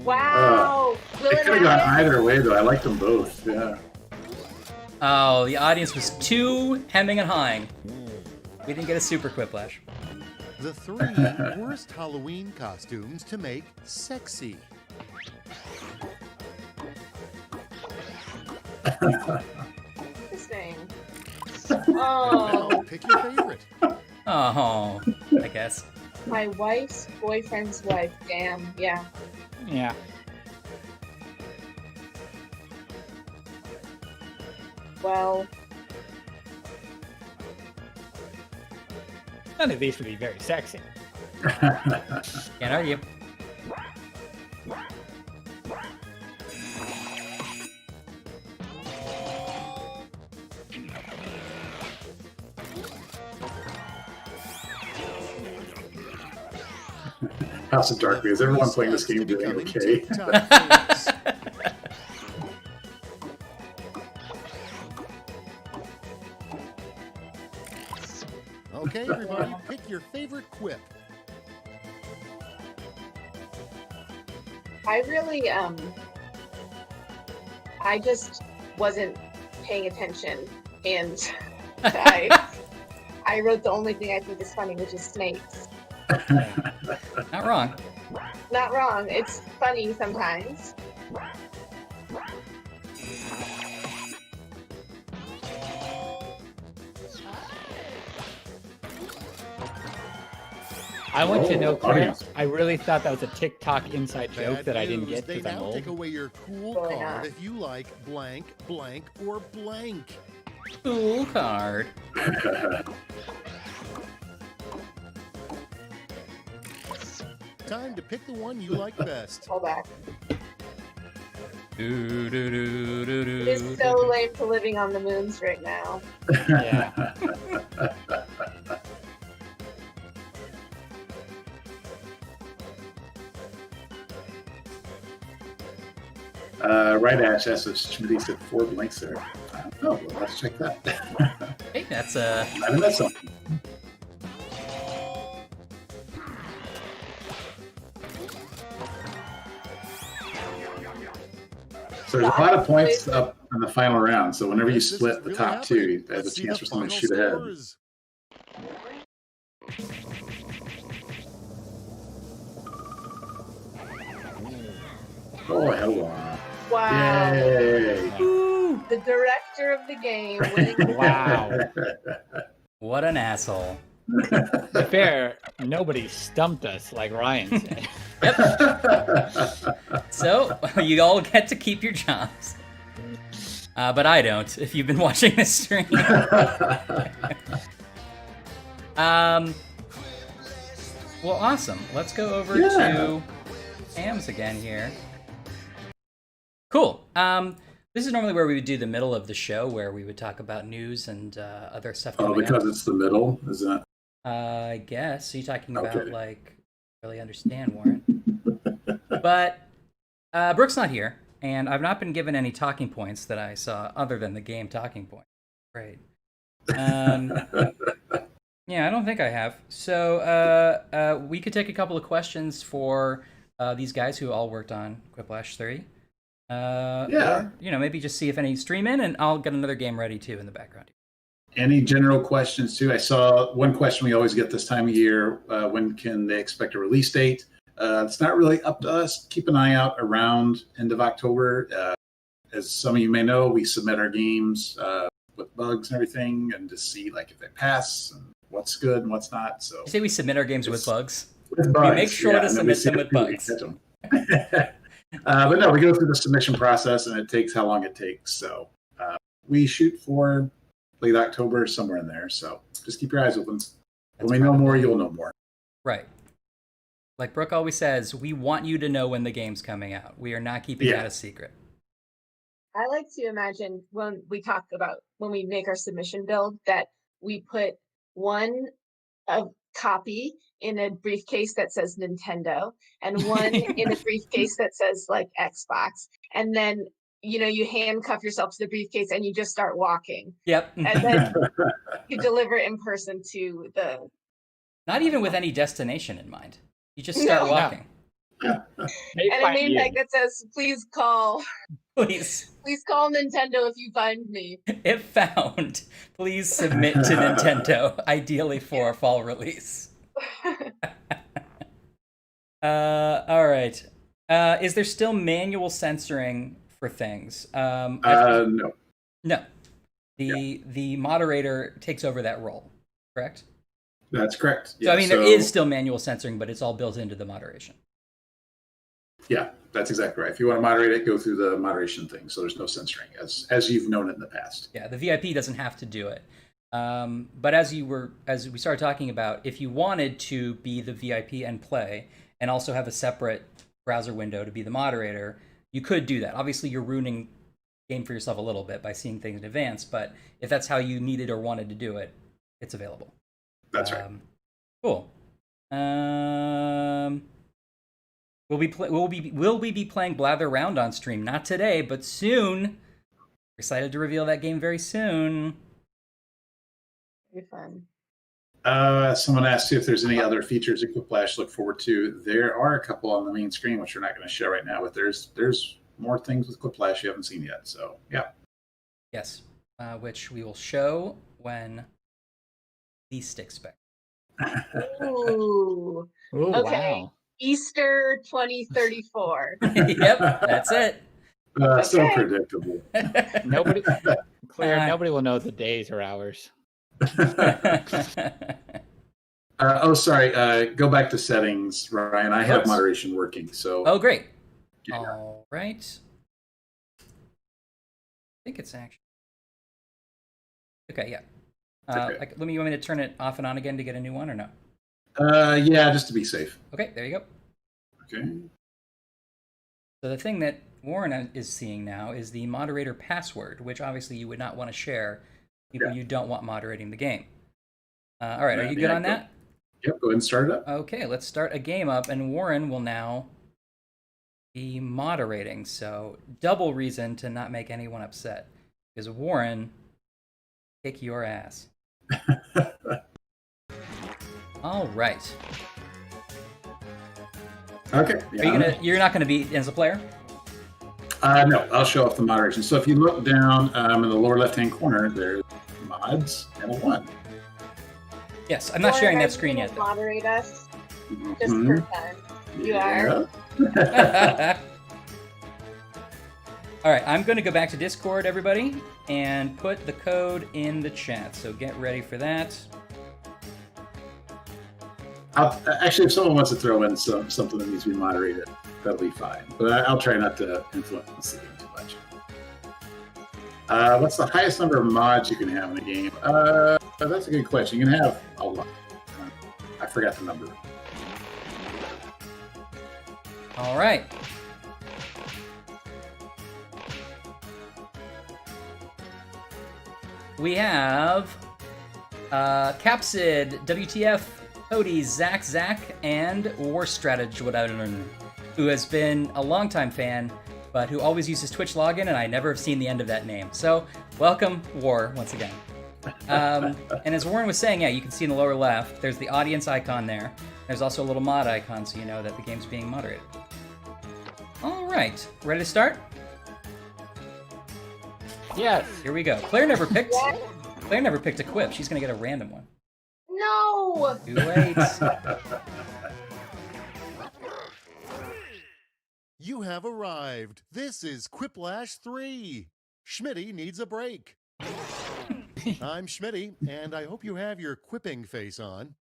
Speaker 3: Wow. Will
Speaker 2: It
Speaker 3: it
Speaker 2: could have gone
Speaker 3: happen?
Speaker 2: either way, though. I liked them both. Yeah.
Speaker 1: Oh, the audience was too hemming and hawing. We didn't get a super quiplash.
Speaker 5: The 3 worst Halloween costumes to make sexy.
Speaker 3: Interesting. Oh,
Speaker 5: Now pick your favorite.
Speaker 1: Oh, I guess.
Speaker 3: my wife's boyfriend's wife. Damn. Yeah.
Speaker 4: Yeah.
Speaker 3: Well,
Speaker 4: None of these would be very sexy.
Speaker 1: Can't argue.
Speaker 2: House of Darkness. Is everyone playing this game doing
Speaker 5: Becoming
Speaker 2: okay?
Speaker 5: TikTok famous. Okay, everybody, pick your favorite quip.
Speaker 3: I really, I just wasn't paying attention, and I wrote the only thing I think is funny, which is snakes.
Speaker 1: Not wrong.
Speaker 3: Not wrong. It's funny sometimes.
Speaker 4: I want you to know, Claire,
Speaker 2: audience.
Speaker 4: I really thought that was a TikTok inside joke
Speaker 5: Bad
Speaker 4: that I didn't
Speaker 5: news,
Speaker 4: get
Speaker 5: they
Speaker 4: because I'm
Speaker 5: now
Speaker 4: old.
Speaker 5: take away your cool
Speaker 3: Really
Speaker 5: card
Speaker 3: not.
Speaker 5: if you like blank, blank, or blank.
Speaker 1: Cool card.
Speaker 5: Time to pick the one you like best.
Speaker 3: Hold back.
Speaker 1: Do, do, do, do, do,
Speaker 3: It is so lame to living on the moons right now.
Speaker 4: Yeah.
Speaker 2: Right Ash asked if Schmitty said 4 blanks there. Oh, well, let's check that.
Speaker 1: Hey, that's
Speaker 2: I think that's something. So there's a lot of points up in the final round. So whenever you
Speaker 5: This is
Speaker 2: split the
Speaker 5: really
Speaker 2: top two,
Speaker 5: happening.
Speaker 2: you have a
Speaker 5: Let's see
Speaker 2: chance
Speaker 5: the
Speaker 2: for someone to
Speaker 5: final
Speaker 2: shoot ahead.
Speaker 5: scores.
Speaker 2: Oh, hell yeah.
Speaker 3: Wow.
Speaker 2: Yay.
Speaker 3: The director of the game winning.
Speaker 4: Wow.
Speaker 1: what an asshole.
Speaker 4: To be fair, nobody stumped us like Ryan said.
Speaker 1: So, you all get to keep your jobs. But I don't, if you've been watching this stream. Well, awesome. Let's go over to Sam's again here. Cool. This is normally where we would do the middle of the show, where we would talk about news and other stuff.
Speaker 2: Oh, because it's the middle, is that?
Speaker 1: I guess. So you're talking about, like, really understand, Warren. But Brooke's not here, and I've not been given any talking points that I saw other than the game talking point. Great. Yeah, I don't think I have. So we could take a couple of questions for these guys who all worked on Quiplash 3. Or, maybe just see if any stream in, and I'll get another game ready too in the background.
Speaker 2: Any general questions too? I saw one question we always get this time of year. When can they expect a release date? It's not really up to us. Keep an eye out around end of October. As some of you may know, we submit our games with bugs and everything, and to see like if they pass and what's good and what's not. So
Speaker 1: you say we submit our games with bugs?
Speaker 2: With bugs,
Speaker 1: we make sure to submit them with bugs.
Speaker 2: But no, we go through the submission process, and it takes how long it takes. So we shoot for late October, somewhere in there. So just keep your eyes open. When we know more, you'll know more.
Speaker 1: Right. Like Brooke always says, we want you to know when the game's coming out. We are not keeping that a secret.
Speaker 3: I like to imagine when we talk about when we make our submission build that we put one copy in a briefcase that says Nintendo and one in a briefcase that says like Xbox, and then you handcuff yourself to the briefcase and you just start walking.
Speaker 1: Yep.
Speaker 3: And then you deliver it in person to the.
Speaker 1: Not even with any destination in mind. You just start walking.
Speaker 3: And a name tag that says, "Please call."
Speaker 1: Please
Speaker 3: call Nintendo if you find me.
Speaker 1: If found, please submit to Nintendo, ideally for fall release. All right. Is there still manual censoring for things?
Speaker 2: No.
Speaker 1: No. The moderator takes over that role, correct?
Speaker 2: That's correct.
Speaker 1: So, there is still manual censoring, but it's all built into the moderation.
Speaker 2: Yeah, that's exactly right. If you want to moderate it, go through the moderation thing. So there's no censoring, as you've known it in the past.
Speaker 1: Yeah, the VIP doesn't have to do it. But as we started talking about, if you wanted to be the VIP and play, and also have a separate browser window to be the moderator, you could do that. Obviously, you're ruining the game for yourself a little bit by seeing things in advance. But if that's how you needed or wanted to do it, it's available.
Speaker 2: That's right.
Speaker 1: Cool. Will we be playing Blather Round on stream? Not today, but soon. We're excited to reveal that game very soon.
Speaker 3: Very fun.
Speaker 2: Someone asked if there's any other features in Quiplash to look forward to. There are a couple on the main screen, which we're not going to show right now, but there's more things with Quiplash you haven't seen yet. So yeah.
Speaker 1: Yes, which we will show when least expect.
Speaker 3: Ooh. Okay.
Speaker 4: Wow.
Speaker 3: Easter 2034.
Speaker 1: Yep, that's it.
Speaker 2: So predictable.
Speaker 4: Nobody will know the days or hours.
Speaker 2: Sorry. Go back to settings, Ryan. I have moderation working. So.
Speaker 1: Oh, great.
Speaker 2: Yeah.
Speaker 1: All right. I think it's actually okay. Yeah.
Speaker 2: Okay.
Speaker 1: You want me to turn it off and on again to get a new one, or no?
Speaker 2: Yeah, just to be safe.
Speaker 1: Okay, there you go.
Speaker 2: Okay.
Speaker 1: So the thing that Warren is seeing now is the moderator password, which obviously you would not want to share people you don't want moderating the game. All right, are you good on that?
Speaker 2: Yep, go ahead and start it up.
Speaker 1: Okay, let's start a game up, and Warren will now be moderating, so double reason to not make anyone upset. Because Warren, kick your ass. All right.
Speaker 2: Okay. Yeah.
Speaker 1: You're not gonna be as a player?
Speaker 2: No, I'll show off the moderation. So if you look down in the lower left-hand corner, there's mods and a 1.
Speaker 1: Yes, I'm not sharing that screen yet.
Speaker 3: Moderate us just for fun. You are.
Speaker 1: All right, I'm going to go back to Discord, everybody, and put the code in the chat. So get ready for that.
Speaker 2: Actually, if someone wants to throw in something that needs to be moderated, that'll be fine. But I'll try not to influence the game too much. What's the highest number of mods you can have in a game? That's a good question. You can have a lot. I forgot the number.
Speaker 1: All right. We have Capsid, WTF, Cody, Zach, and War Strategy, who has been a longtime fan, but who always uses Twitch login, and I never have seen the end of that name. So, welcome, War, once again. And as Warren was saying, yeah, you can see in the lower left, there's the audience icon there. There's also a little mod icon, so you know that the game's being moderated. All right, ready to start?
Speaker 4: Yes.
Speaker 1: Here we go. Claire never picked a quip. She's gonna get a random one.
Speaker 3: No!
Speaker 1: Too late.
Speaker 5: You have arrived. This is Quiplash 3. Schmitty needs a break. I'm Schmitty, and I hope you have your quipping face on.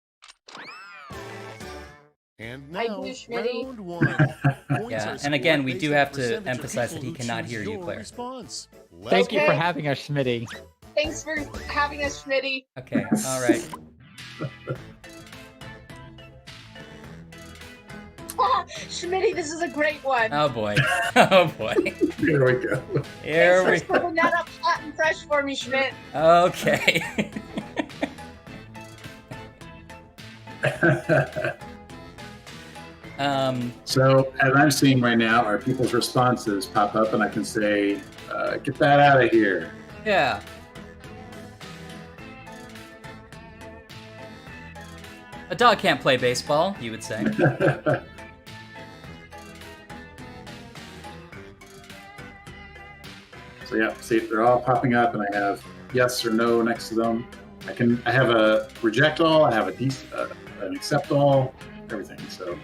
Speaker 5: And now, round 1.
Speaker 1: Yeah, and again, we do have to emphasize that he cannot hear you, Claire.
Speaker 4: Thank you for having us, Schmitty.
Speaker 3: Thanks for having us, Schmitty.
Speaker 1: Okay, all right.
Speaker 3: Schmitty, this is a great one.
Speaker 1: Oh boy. Oh boy.
Speaker 2: Here we go.
Speaker 1: Here we
Speaker 3: Thanks for putting that up hot and fresh for me, Schmidt.
Speaker 1: Okay.
Speaker 2: So, as I'm seeing right now, our people's responses pop up, and I can say, get that out of here.
Speaker 1: Yeah. A dog can't play baseball, you would say.
Speaker 2: So yeah, see, they're all popping up, and I have yes or no next to them. I have a reject all, I have an accept all, everything. So,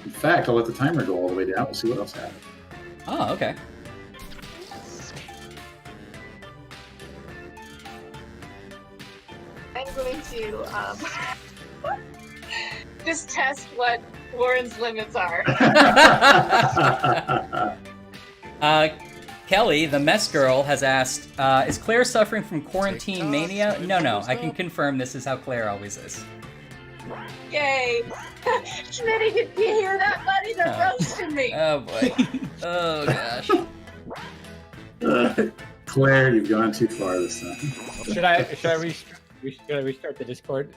Speaker 2: in fact, I'll let the timer go all the way down. We'll see what else happens.
Speaker 1: Oh, okay.
Speaker 3: I'm going to just test what Warren's limits are.
Speaker 1: Kelly, the mess girl, has asked, is Claire suffering from quarantine mania? No, I can confirm this is how Claire always is.
Speaker 3: Yay! Schmitty, did you hear that, buddy? They're roasting me.
Speaker 1: Oh boy. Oh gosh.
Speaker 2: Claire, you've gone too far this time.
Speaker 4: Should I restart the Discord?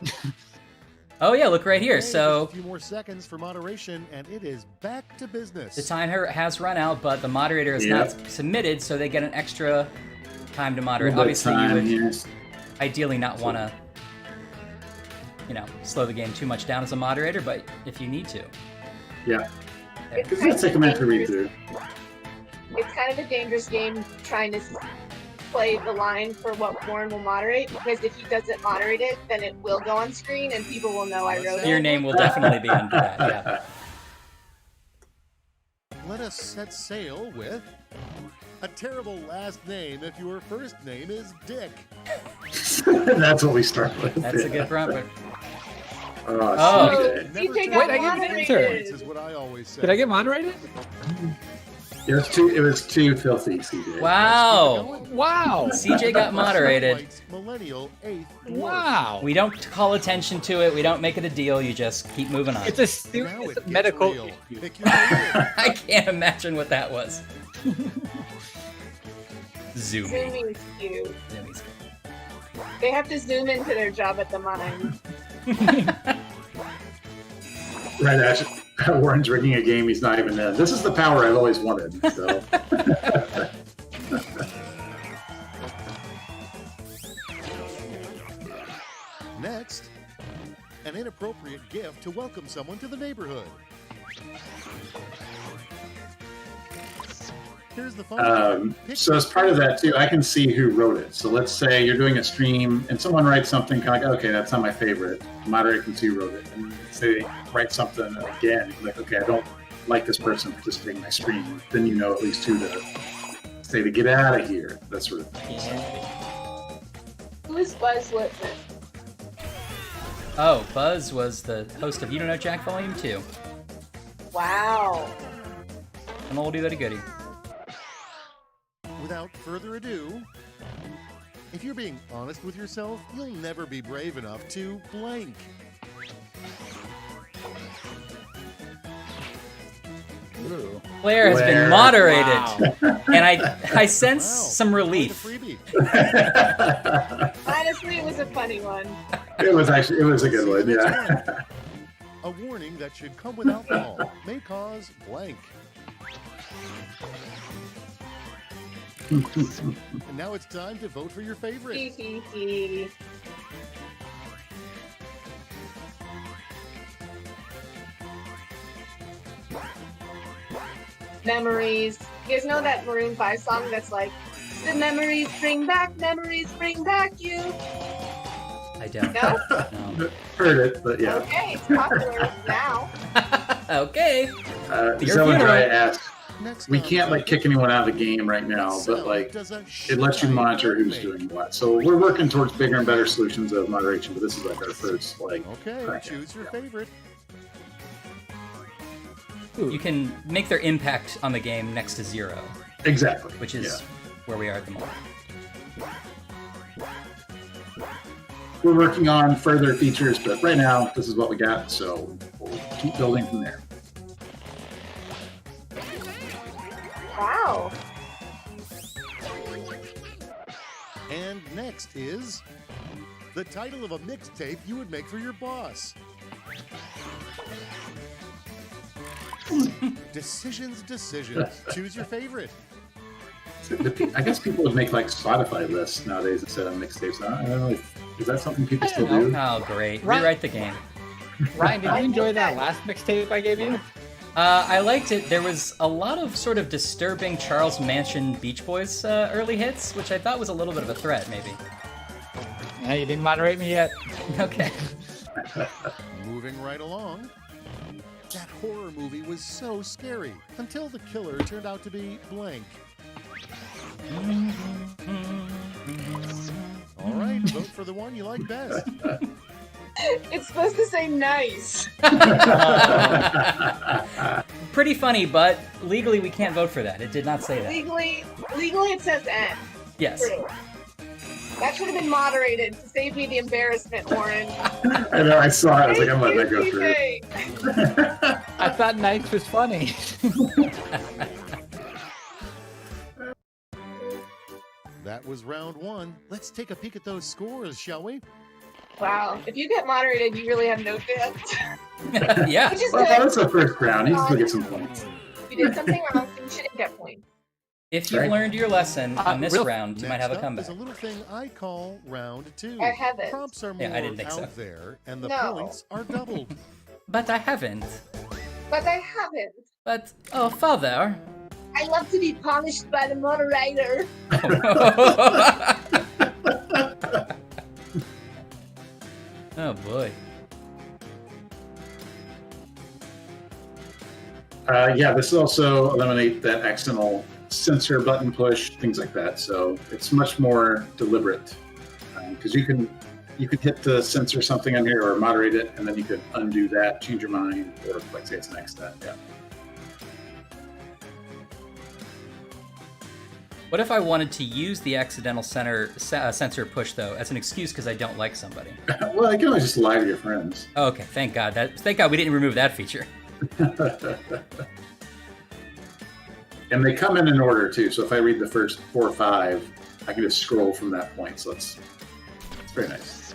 Speaker 1: Oh yeah, look right here.
Speaker 5: Okay,
Speaker 1: So
Speaker 5: just a few more seconds for moderation, and it is back to business.
Speaker 1: the timer has run out, but the moderator is not submitted, so they get an extra time to moderate. Obviously, you would ideally not want to, slow the game too much down as a moderator, but if you need to.
Speaker 2: Yeah. It's going to take a minute to read through.
Speaker 3: It's kind of a dangerous game trying to play the line for what Warren will moderate, because if he doesn't moderate it, then it will go on screen and people will know I wrote it.
Speaker 1: Your name will definitely be under that, yeah.
Speaker 5: Let us set sail with a terrible last name if your first name is Dick.
Speaker 2: That's what we start with.
Speaker 1: That's a good prompt.
Speaker 2: Oh,
Speaker 3: CJ got
Speaker 4: Wait, I get an answer.
Speaker 3: moderated.
Speaker 5: This is what I always say.
Speaker 4: Did I get moderated?
Speaker 2: It was too filthy, CJ.
Speaker 1: Wow.
Speaker 4: Wow.
Speaker 1: CJ got moderated.
Speaker 5: Millennial 8th dwarf.
Speaker 4: Wow.
Speaker 1: We don't call attention to it. We don't make it a deal. You just keep moving on.
Speaker 4: It's a
Speaker 5: Now
Speaker 4: serious
Speaker 5: it gets
Speaker 4: medical
Speaker 5: real.
Speaker 4: issue.
Speaker 5: Pick your favorite.
Speaker 1: I can't imagine what that was. Zoom.
Speaker 3: Zooming is cute. They have to zoom into their job at the mine.
Speaker 2: Right, actually, Warren's rigging a game he's not even in. This is the power I've always wanted. So.
Speaker 5: Next, an inappropriate gift to welcome someone to the neighborhood. Here's the fun.
Speaker 2: So as part of that too, I can see who wrote it. So let's say you're doing a stream and someone writes something kind of like, okay, that's not my favorite. The moderator can see who wrote it. And say they write something again, like, okay, I don't like this person participating in my stream. Then you know at least who to say to get out of here. That sort of thing.
Speaker 3: Who is Buzz Whitman?
Speaker 1: Oh, Buzz was the host of You Don't Know Jack Volume 2.
Speaker 3: Wow.
Speaker 1: An oldie but a goodie.
Speaker 5: Without further ado, if you're being honest with yourself, you'll never be brave enough to blank.
Speaker 1: Ooh. Claire has been moderated,
Speaker 4: Wow.
Speaker 1: and I sense some
Speaker 5: Quite a
Speaker 1: relief.
Speaker 5: freebie.
Speaker 3: Honestly, it was a funny one.
Speaker 2: It was a good one, yeah.
Speaker 5: A warning that should come with alcohol may cause blank. And now it's time to vote for your favorite.
Speaker 3: Hee hee hee. Memories. You guys know that Maroon 5 song that's like, the memories bring back you?
Speaker 1: I don't.
Speaker 3: No?
Speaker 1: No.
Speaker 2: Heard it, but yeah.
Speaker 3: Okay, it's popular now.
Speaker 1: Okay. Your
Speaker 2: Someone
Speaker 1: funeral.
Speaker 2: I asked,
Speaker 5: Next
Speaker 2: we
Speaker 5: up,
Speaker 2: can't like kick anyone out of the game right now, but like it lets you monitor who's doing what. So we're working towards bigger and better solutions of moderation, but this is like our first like.
Speaker 5: Okay,
Speaker 2: crack at
Speaker 5: choose
Speaker 2: it.
Speaker 5: your favorite.
Speaker 1: You can make their impact on the game next to 0,
Speaker 2: Exactly.
Speaker 1: which is where we are at the moment.
Speaker 2: We're working on further features, but right now this is what we got. So we'll keep building from there.
Speaker 3: Wow.
Speaker 5: And next is the title of a mixtape you would make for your boss. Decisions. Choose your favorite.
Speaker 2: I guess people would make like Spotify lists nowadays instead of mixtapes. I don't know. Is that something people still do?
Speaker 1: Oh, great.
Speaker 4: Right.
Speaker 1: Rewrite the game.
Speaker 4: Ryan, did you enjoy that last mixtape I gave you?
Speaker 1: I liked it. There was a lot of sort of disturbing Charles Manson Beach Boys early hits, which I thought was a little bit of a threat, maybe.
Speaker 4: Yeah, you didn't moderate me yet.
Speaker 1: Okay.
Speaker 5: Moving right along. That horror movie was so scary until the killer turned out to be blank. All right, vote for the one you like best.
Speaker 3: It's supposed to say nice.
Speaker 1: Pretty funny, but legally we can't vote for that. It did not say that.
Speaker 3: Legally it says N.
Speaker 1: Yes.
Speaker 3: True. That should have been moderated to save me the embarrassment, Warren.
Speaker 2: I know. I saw it. I was like, I'm letting that go through.
Speaker 4: I thought nice was funny.
Speaker 5: That was round 1. Let's take a peek at those scores, shall we?
Speaker 3: Wow. If you get moderated, you really have no chance.
Speaker 1: Yeah.
Speaker 3: Which is
Speaker 2: Well,
Speaker 3: good.
Speaker 2: that's the first round. He still gets some points.
Speaker 3: If you did something wrong, you shouldn't get points.
Speaker 1: If you've
Speaker 2: Right.
Speaker 1: learned your lesson on this
Speaker 4: real-
Speaker 1: round, you might
Speaker 5: Next
Speaker 1: have a
Speaker 5: up
Speaker 1: comeback.
Speaker 5: is a little thing I call round 2.
Speaker 3: I haven't.
Speaker 5: Prompts are more
Speaker 1: Yeah, I didn't think
Speaker 5: out
Speaker 1: so.
Speaker 5: there, and the
Speaker 3: No.
Speaker 5: points are doubled.
Speaker 1: But I haven't.
Speaker 3: But I haven't.
Speaker 1: But, oh, father.
Speaker 3: I love to be punished by the moderator.
Speaker 1: Oh, boy.
Speaker 2: Yeah, this will also eliminate that accidental censor button push, things like that. So it's much more deliberate because you can hit the censor something on here or moderate it, and then you could undo that, change your mind, or like say it's an X that. Yeah.
Speaker 1: What if I wanted to use the accidental censor push, though, as an excuse because I don't like somebody?
Speaker 2: Well, you can always just lie to your friends.
Speaker 1: Oh, okay, thank God. Thank God we didn't remove that feature.
Speaker 2: And they come in order too. So if I read the first 4 or 5, I can just scroll from that point. So it's very nice.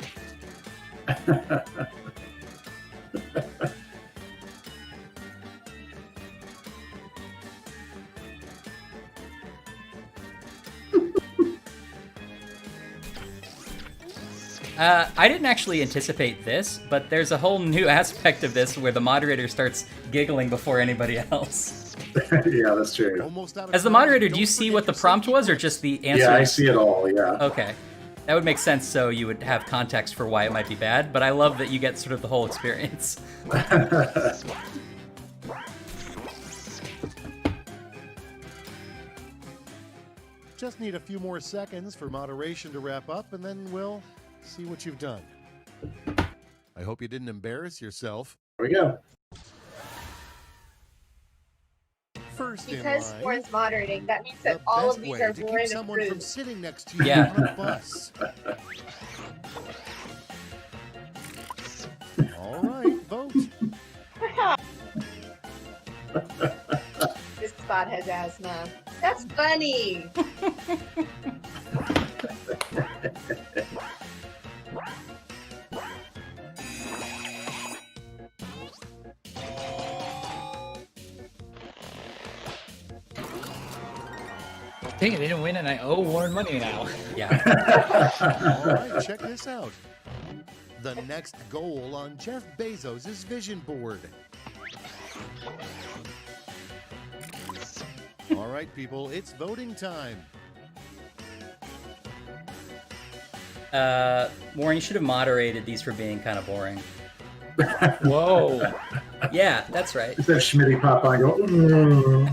Speaker 1: I didn't actually anticipate this, but there's a whole new aspect of this where the moderator starts giggling before anybody else.
Speaker 2: Yeah, that's true.
Speaker 5: Almost out of
Speaker 1: As the
Speaker 5: time.
Speaker 1: moderator, do
Speaker 5: Don't
Speaker 1: you see
Speaker 5: forget
Speaker 1: what the
Speaker 5: your
Speaker 1: prompt
Speaker 5: safety
Speaker 1: was, or
Speaker 5: boots.
Speaker 1: just the answer?
Speaker 2: Yeah, I see it all. Yeah.
Speaker 1: Okay. That would make sense, so you would have context for why it might be bad, but I love that you get sort of the whole experience.
Speaker 5: Just need a few more seconds for moderation to wrap up, and then we'll see what you've done. I hope you didn't embarrass yourself.
Speaker 2: There we go.
Speaker 5: First in
Speaker 3: Because
Speaker 5: line,
Speaker 3: Warren's moderating, that means
Speaker 5: the
Speaker 3: that all
Speaker 5: best
Speaker 3: of these
Speaker 5: way
Speaker 3: are
Speaker 5: to keep
Speaker 3: Warren
Speaker 5: someone from
Speaker 3: approved.
Speaker 5: sitting next to you
Speaker 1: Yeah.
Speaker 5: on a bus. All right, vote.
Speaker 3: This spot has asthma. That's funny.
Speaker 6: Dang it, they didn't win and I owe Warren money now.
Speaker 1: Yeah.
Speaker 5: All right, check this out. The next goal on Jeff Bezos' vision board. All right, people, it's voting time.
Speaker 1: Warren, you should have moderated these for being kind of boring.
Speaker 6: Whoa.
Speaker 1: Yeah, that's right.
Speaker 2: Just have Schmitty pop on and go, "Mm."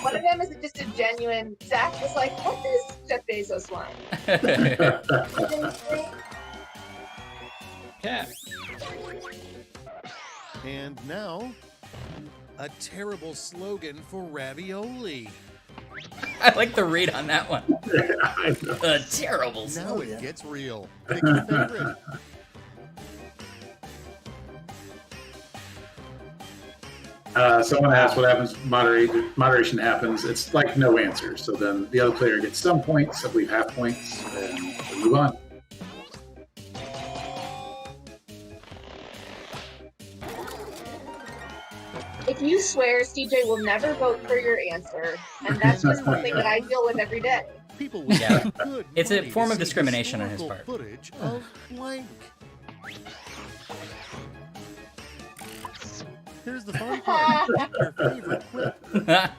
Speaker 3: One of them is just a genuine. Zach was like, "What does Jeff Bezos want?"
Speaker 6: Yeah.
Speaker 5: And now, a terrible slogan for ravioli.
Speaker 1: I like the read on that one.
Speaker 2: I know.
Speaker 1: A terrible
Speaker 5: Now
Speaker 1: slogan.
Speaker 5: it gets real. Pick your favorite.
Speaker 2: Someone asked what happens. Moderation happens. It's like no answer. So then the other player gets some points, I believe half points, and we move on.
Speaker 3: If you swear, CJ will never vote for your answer, and that's just something that I deal with every day.
Speaker 5: People will
Speaker 1: Yeah.
Speaker 5: pay good
Speaker 1: It's a
Speaker 5: money to
Speaker 1: form of
Speaker 5: see
Speaker 1: discrimination on his
Speaker 5: historical
Speaker 1: part.
Speaker 5: Footage of blank. Here's the fun part. Your favorite quip.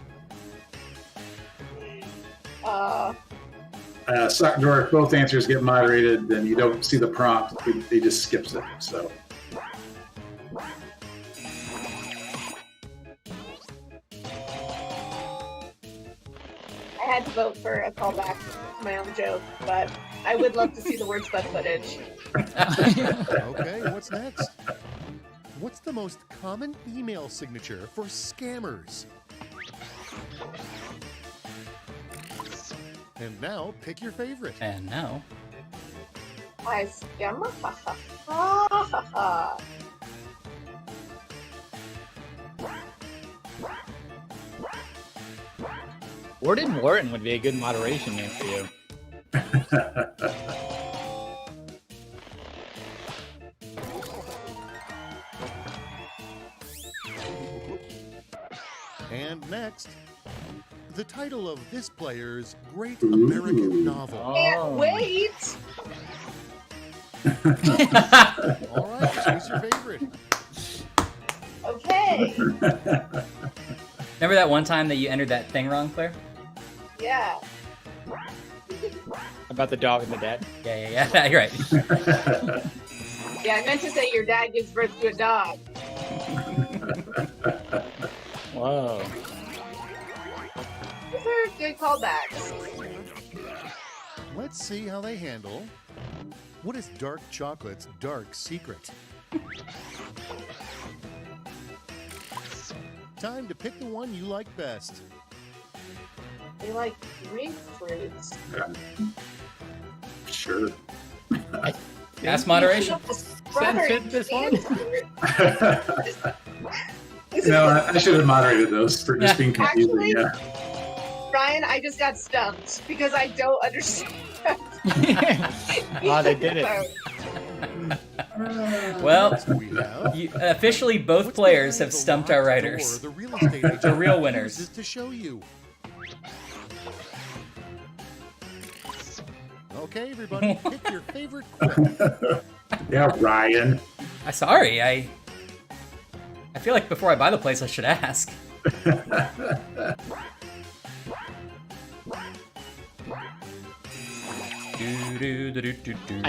Speaker 2: Sock drawer, if both answers get moderated, then you don't see the prompt. He just skips it. So
Speaker 3: I had to vote for a callback to my own joke, but I would love to see the words butt footage.
Speaker 5: Okay, what's next? What's the most common email signature for scammers? And now, pick your favorite.
Speaker 1: And now,
Speaker 3: I scammer. Ha ha ha ha ha.
Speaker 6: Warden Warren would be a good moderation name for you.
Speaker 5: And next, the title of this player's great American novel.
Speaker 3: Can't wait.
Speaker 5: All right, choose your favorite.
Speaker 3: Okay.
Speaker 1: remember that one time that you entered that thing wrong, Claire?
Speaker 3: Yeah.
Speaker 6: About the dog and the dad.
Speaker 1: Yeah. You're right.
Speaker 3: Yeah, I meant to say your dad gives birth to a dog.
Speaker 6: Whoa.
Speaker 3: These are good callbacks.
Speaker 5: Let's see how they handle. What is dark chocolate's dark secret? Time to pick the one you like best.
Speaker 3: They like grapefruits.
Speaker 2: sure.
Speaker 1: Ask moderation.
Speaker 6: Censored this one?
Speaker 2: No, I should have moderated those for just being confusing.
Speaker 3: Actually,
Speaker 2: Yeah.
Speaker 3: Brian, I just got stumped because I don't understand.
Speaker 6: Oh, they did it.
Speaker 1: Well,
Speaker 5: Next we have.
Speaker 1: officially both
Speaker 5: What's
Speaker 1: players
Speaker 5: behind
Speaker 1: have
Speaker 5: the
Speaker 1: stumped our
Speaker 5: locked
Speaker 1: writers.
Speaker 5: door the real estate agent
Speaker 1: The real winners.
Speaker 5: refuses to show you. Okay, everybody, pick your favorite quip.
Speaker 2: Yeah, Ryan.
Speaker 1: Sorry, I feel like before I buy the place, I should ask.
Speaker 6: I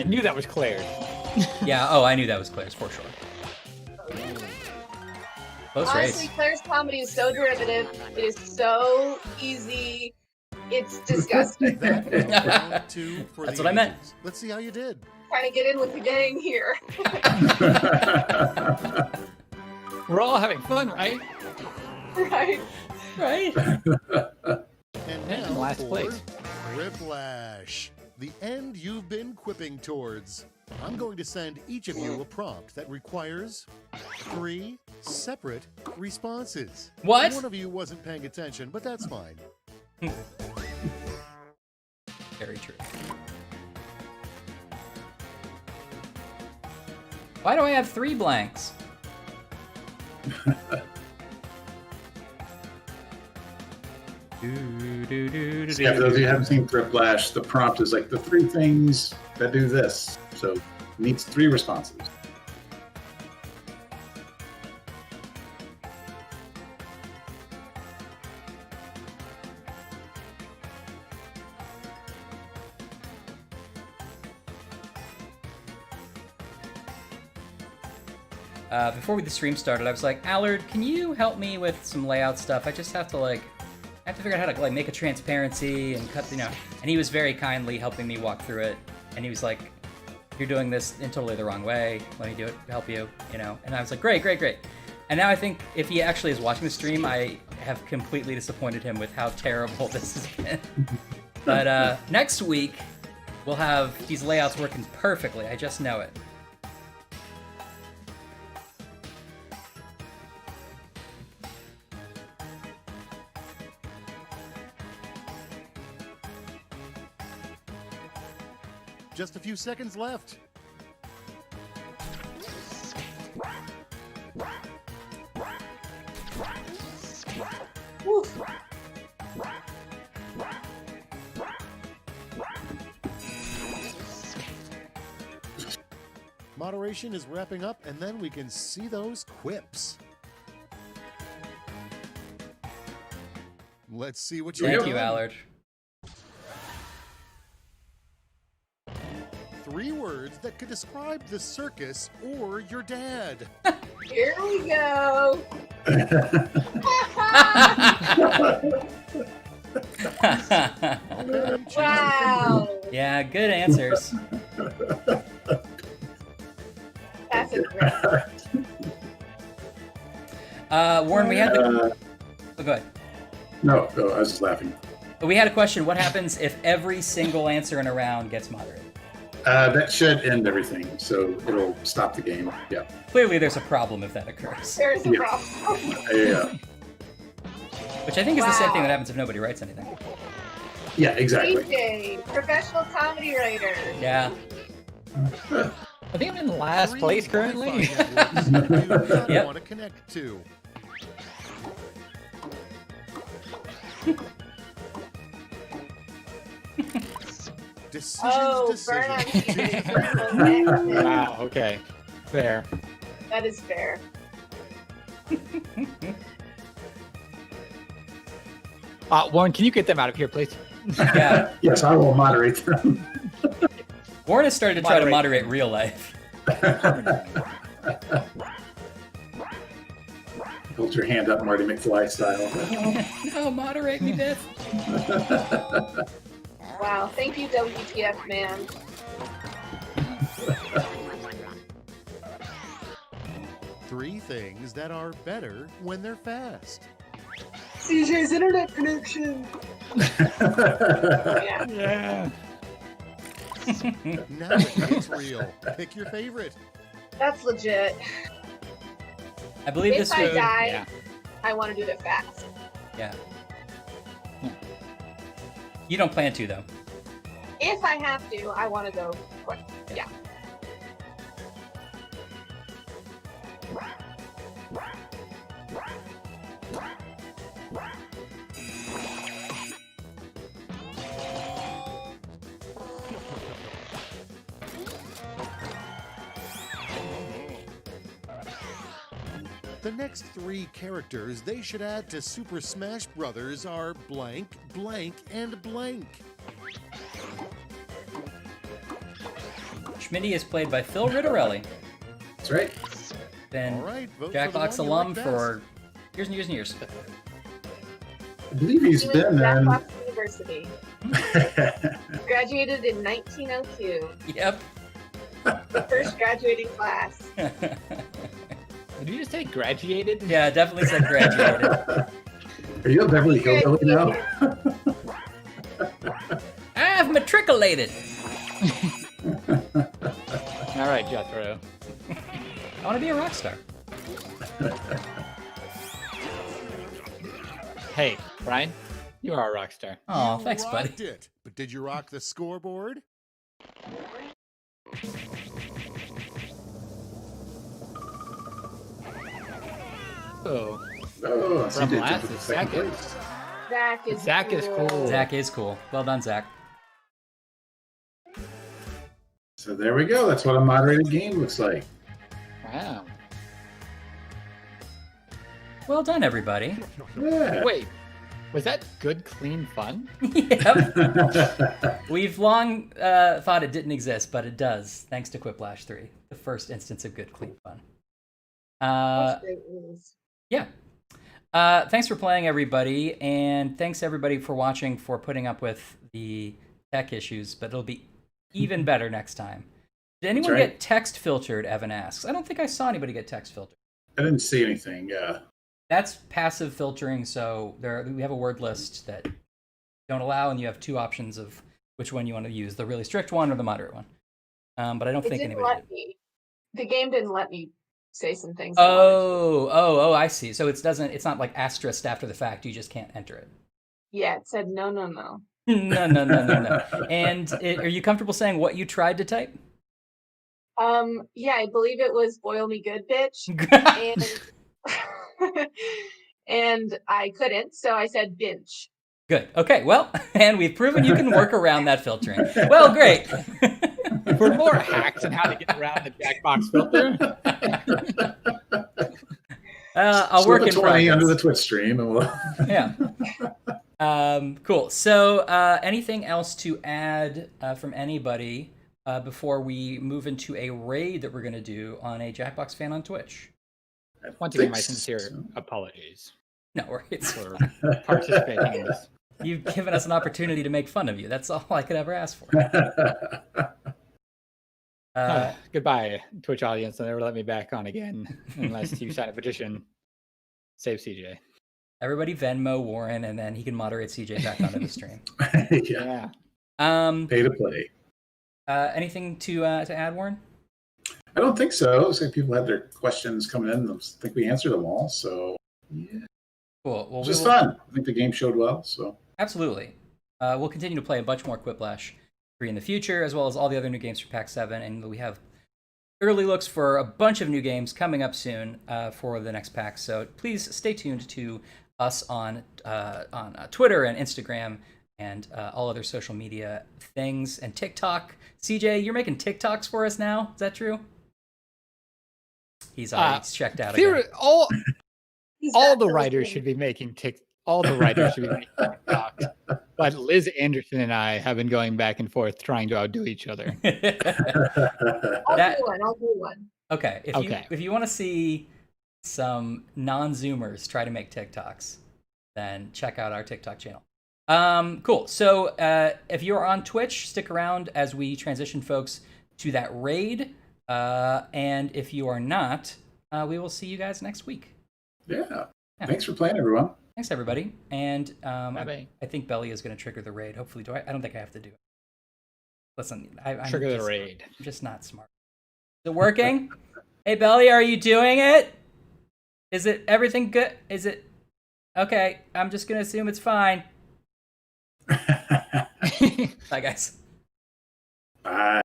Speaker 6: knew that was Claire.
Speaker 1: Yeah, oh, I knew that was Claire's for sure. Close
Speaker 3: Honestly,
Speaker 1: race.
Speaker 3: Claire's comedy is so derivative. It is so easy. It's disgusting.
Speaker 5: That is round 2 for
Speaker 1: That's
Speaker 5: the
Speaker 1: what I meant.
Speaker 5: ages. Let's see how you did.
Speaker 3: Trying to get in with the gang here.
Speaker 6: We're all having fun, right?
Speaker 3: Right.
Speaker 1: Right?
Speaker 5: And
Speaker 6: In
Speaker 5: now
Speaker 6: last
Speaker 5: for
Speaker 6: place.
Speaker 5: Quiplash, the end you've been quipping towards. I'm going to send each of you a prompt that requires 3 separate responses.
Speaker 1: What?
Speaker 5: One of you wasn't paying attention, but that's fine.
Speaker 1: Very true. Why do I have 3 blanks?
Speaker 2: Yeah, for those of you who haven't seen Quiplash, the prompt is like the 3 things that do this. So it needs 3 responses.
Speaker 1: Before the stream started, I was like, Allard, can you help me with some layout stuff? I just have to I have to figure out how to make a transparency and cut, And he was very kindly helping me walk through it. And he was like, you're doing this in totally the wrong way. Let me do it, help you, And I was like, great. And now I think if he actually is watching the stream, I have completely disappointed him with how terrible this has been. But next week, we'll have these layouts working perfectly. I just know it.
Speaker 5: Just a few seconds left.
Speaker 3: Woof.
Speaker 5: Moderation is wrapping up, and then we can see those quips. Let's see what you
Speaker 1: Thank
Speaker 5: got.
Speaker 1: you, Allard.
Speaker 5: 3 words that could describe the circus or your dad.
Speaker 3: Here we go.
Speaker 5: Okay, choose
Speaker 3: Wow.
Speaker 1: Yeah, good answers.
Speaker 3: That's a great.
Speaker 1: Warren, we had the... Oh, go ahead.
Speaker 2: No, I was just laughing.
Speaker 1: We had a question. What happens if every single answer in a round gets moderated?
Speaker 2: That should end everything, so it'll stop the game. Yeah.
Speaker 1: Clearly, there's a problem if that occurs.
Speaker 3: There's a
Speaker 2: Yeah.
Speaker 3: problem.
Speaker 2: Yeah.
Speaker 1: Which I think is the same thing
Speaker 3: Wow.
Speaker 1: that happens if nobody writes anything.
Speaker 2: Yeah, exactly.
Speaker 3: DJ, professional comedy writer.
Speaker 1: Yeah.
Speaker 6: I think I'm in last
Speaker 5: 3
Speaker 6: place currently.
Speaker 5: Wi-Fi networks that you not
Speaker 1: Yep.
Speaker 5: want to connect to.
Speaker 3: Oh,
Speaker 5: Decisions.
Speaker 3: burn on
Speaker 5: Choose
Speaker 3: TV.
Speaker 5: your favorite.
Speaker 6: Wow, okay. Fair.
Speaker 3: That is fair.
Speaker 6: Warren, can you get them out of here, please?
Speaker 1: Yeah.
Speaker 2: Yes, I will moderate them.
Speaker 1: Warren has started to try to
Speaker 6: Moderate.
Speaker 1: moderate real life.
Speaker 2: Hold your hand up, Marty McFly style.
Speaker 1: No, moderate me, Biff.
Speaker 3: Wow. Thank you, WTF, man.
Speaker 5: Three things that are better when they're fast.
Speaker 3: CJ's internet connection. Yeah.
Speaker 6: Yeah.
Speaker 5: Now it gets real. Pick your favorite.
Speaker 3: That's legit.
Speaker 1: I believe
Speaker 3: If
Speaker 1: this
Speaker 3: I
Speaker 1: would...
Speaker 3: die,
Speaker 6: Yeah.
Speaker 3: I want to do it fast.
Speaker 1: Yeah. You don't plan to, though.
Speaker 3: If I have to, I want to go quick. Yeah.
Speaker 5: The next 3 characters they should add to Super Smash Brothers are blank, blank, and blank.
Speaker 1: Schmitty is played by Phil Rittarelli.
Speaker 2: That's right.
Speaker 1: Been
Speaker 5: All right, vote for the
Speaker 1: Jackbox
Speaker 5: one you
Speaker 1: alum
Speaker 5: like
Speaker 1: for years and years and years.
Speaker 2: I believe he's
Speaker 3: He went to
Speaker 2: been in.
Speaker 3: Jackbox University. Graduated in 1902.
Speaker 1: Yep.
Speaker 3: The first graduating class.
Speaker 6: Did you just say graduated?
Speaker 1: Yeah, definitely said graduated.
Speaker 2: Are you a Beverly Hillbilly now?
Speaker 1: I've matriculated.
Speaker 6: All right, Jethro.
Speaker 1: I want to be a rock star.
Speaker 6: Hey, Brian, you are a rock star.
Speaker 1: Oh,
Speaker 5: You
Speaker 1: thanks, buddy.
Speaker 5: rocked it. But did you rock the scoreboard?
Speaker 6: Oh,
Speaker 2: Oh, so
Speaker 6: From
Speaker 2: you did
Speaker 6: last
Speaker 2: jump
Speaker 6: to
Speaker 2: to second
Speaker 6: second.
Speaker 2: place.
Speaker 3: Zach is
Speaker 6: cool.
Speaker 1: Zach is cool. Well done, Zach.
Speaker 2: So there we go. That's what a moderated game looks like.
Speaker 6: wow.
Speaker 1: Well done, everybody.
Speaker 2: Yeah.
Speaker 6: Wait, was that good, clean fun?
Speaker 1: Yep. We've long thought it didn't exist, but it does, thanks to Quiplash 3, the first instance of good, clean fun.
Speaker 3: That's great news.
Speaker 1: Yeah. Thanks for playing, everybody, and thanks everybody for watching, for putting up with the tech issues, but it'll be even better next time. Did anyone
Speaker 2: right.
Speaker 1: get text filtered, Evan asks. I don't think I saw anybody get text filtered.
Speaker 2: I didn't see anything.
Speaker 1: That's passive filtering, so we have a word list that you don't allow, and you have 2 options of which one you want to use, the really strict one or the moderate one. But I don't
Speaker 3: It
Speaker 1: think
Speaker 3: didn't
Speaker 1: anybody did.
Speaker 3: let me. The game didn't let me say some things. I wanted to.
Speaker 1: Oh, I see. So it's not like asterisked after the fact. You just can't enter it.
Speaker 3: Yeah, it said no.
Speaker 1: No. And are you comfortable saying what you tried to type?
Speaker 3: Yeah, I believe it was boil me good, bitch. And and I couldn't, so I said binge.
Speaker 1: Good. Okay, well, and we've proven you can work around that filtering. Well, great.
Speaker 6: For more hacks on how to get around the Jackbox filter,
Speaker 1: I'll
Speaker 2: Slip
Speaker 1: work
Speaker 2: a
Speaker 1: in
Speaker 2: 20
Speaker 1: progress.
Speaker 2: under the Twitch stream, and we'll.
Speaker 1: Yeah. Cool. So, anything else to add from anybody before we move into a raid that we're going to do on a Jackbox fan on Twitch?
Speaker 6: I want to give my sincere apologies
Speaker 1: No worries.
Speaker 6: for participating in this.
Speaker 1: You've given us an opportunity to make fun of you. That's all I could ever ask for.
Speaker 6: Goodbye, Twitch audience. They'll never let me back on again unless you sign a petition. Save CJ.
Speaker 1: Everybody Venmo Warren, and then he can moderate CJ back onto the stream.
Speaker 2: Yeah. Pay to play.
Speaker 1: Anything to add, Warren?
Speaker 2: I don't think so. Looks like people had their questions coming in. I think we answered them all. So yeah,
Speaker 1: Cool. Well,
Speaker 2: just fun. I think the game showed well. So
Speaker 1: absolutely. We'll continue to play a bunch more Quiplash 3 in the future, as well as all the other new games for Pack 7, and we have early looks for a bunch of new games coming up soon for the next pack. So please stay tuned to us on Twitter and Instagram and all other social media things, and TikTok. CJ, you're making TikToks for us now. Is that true? He's already checked out again.
Speaker 6: All
Speaker 3: He's
Speaker 6: the
Speaker 3: not
Speaker 6: writers
Speaker 3: listening.
Speaker 6: should be making TikToks. But Liz Anderson and I have been going back and forth trying to outdo each other.
Speaker 3: I'll do one.
Speaker 1: Okay.
Speaker 6: Okay.
Speaker 1: If you want to see some non-Zoomers try to make TikToks, then check out our TikTok channel. Cool. So if you're on Twitch, stick around as we transition folks to that raid. And if you are not, we will see you guys next week.
Speaker 2: yeah. Thanks for playing, everyone.
Speaker 1: Thanks, everybody. And
Speaker 6: Bye-bye.
Speaker 1: I think Belly is going to trigger the raid. Hopefully, I don't think I have to do it. Listen, I'm
Speaker 6: Trigger the
Speaker 1: just-
Speaker 6: raid.
Speaker 1: I'm just not smart. Is it working? Hey, Belly, are you doing it? Is it everything good? Is it okay? I'm just going to assume it's fine. Bye, guys.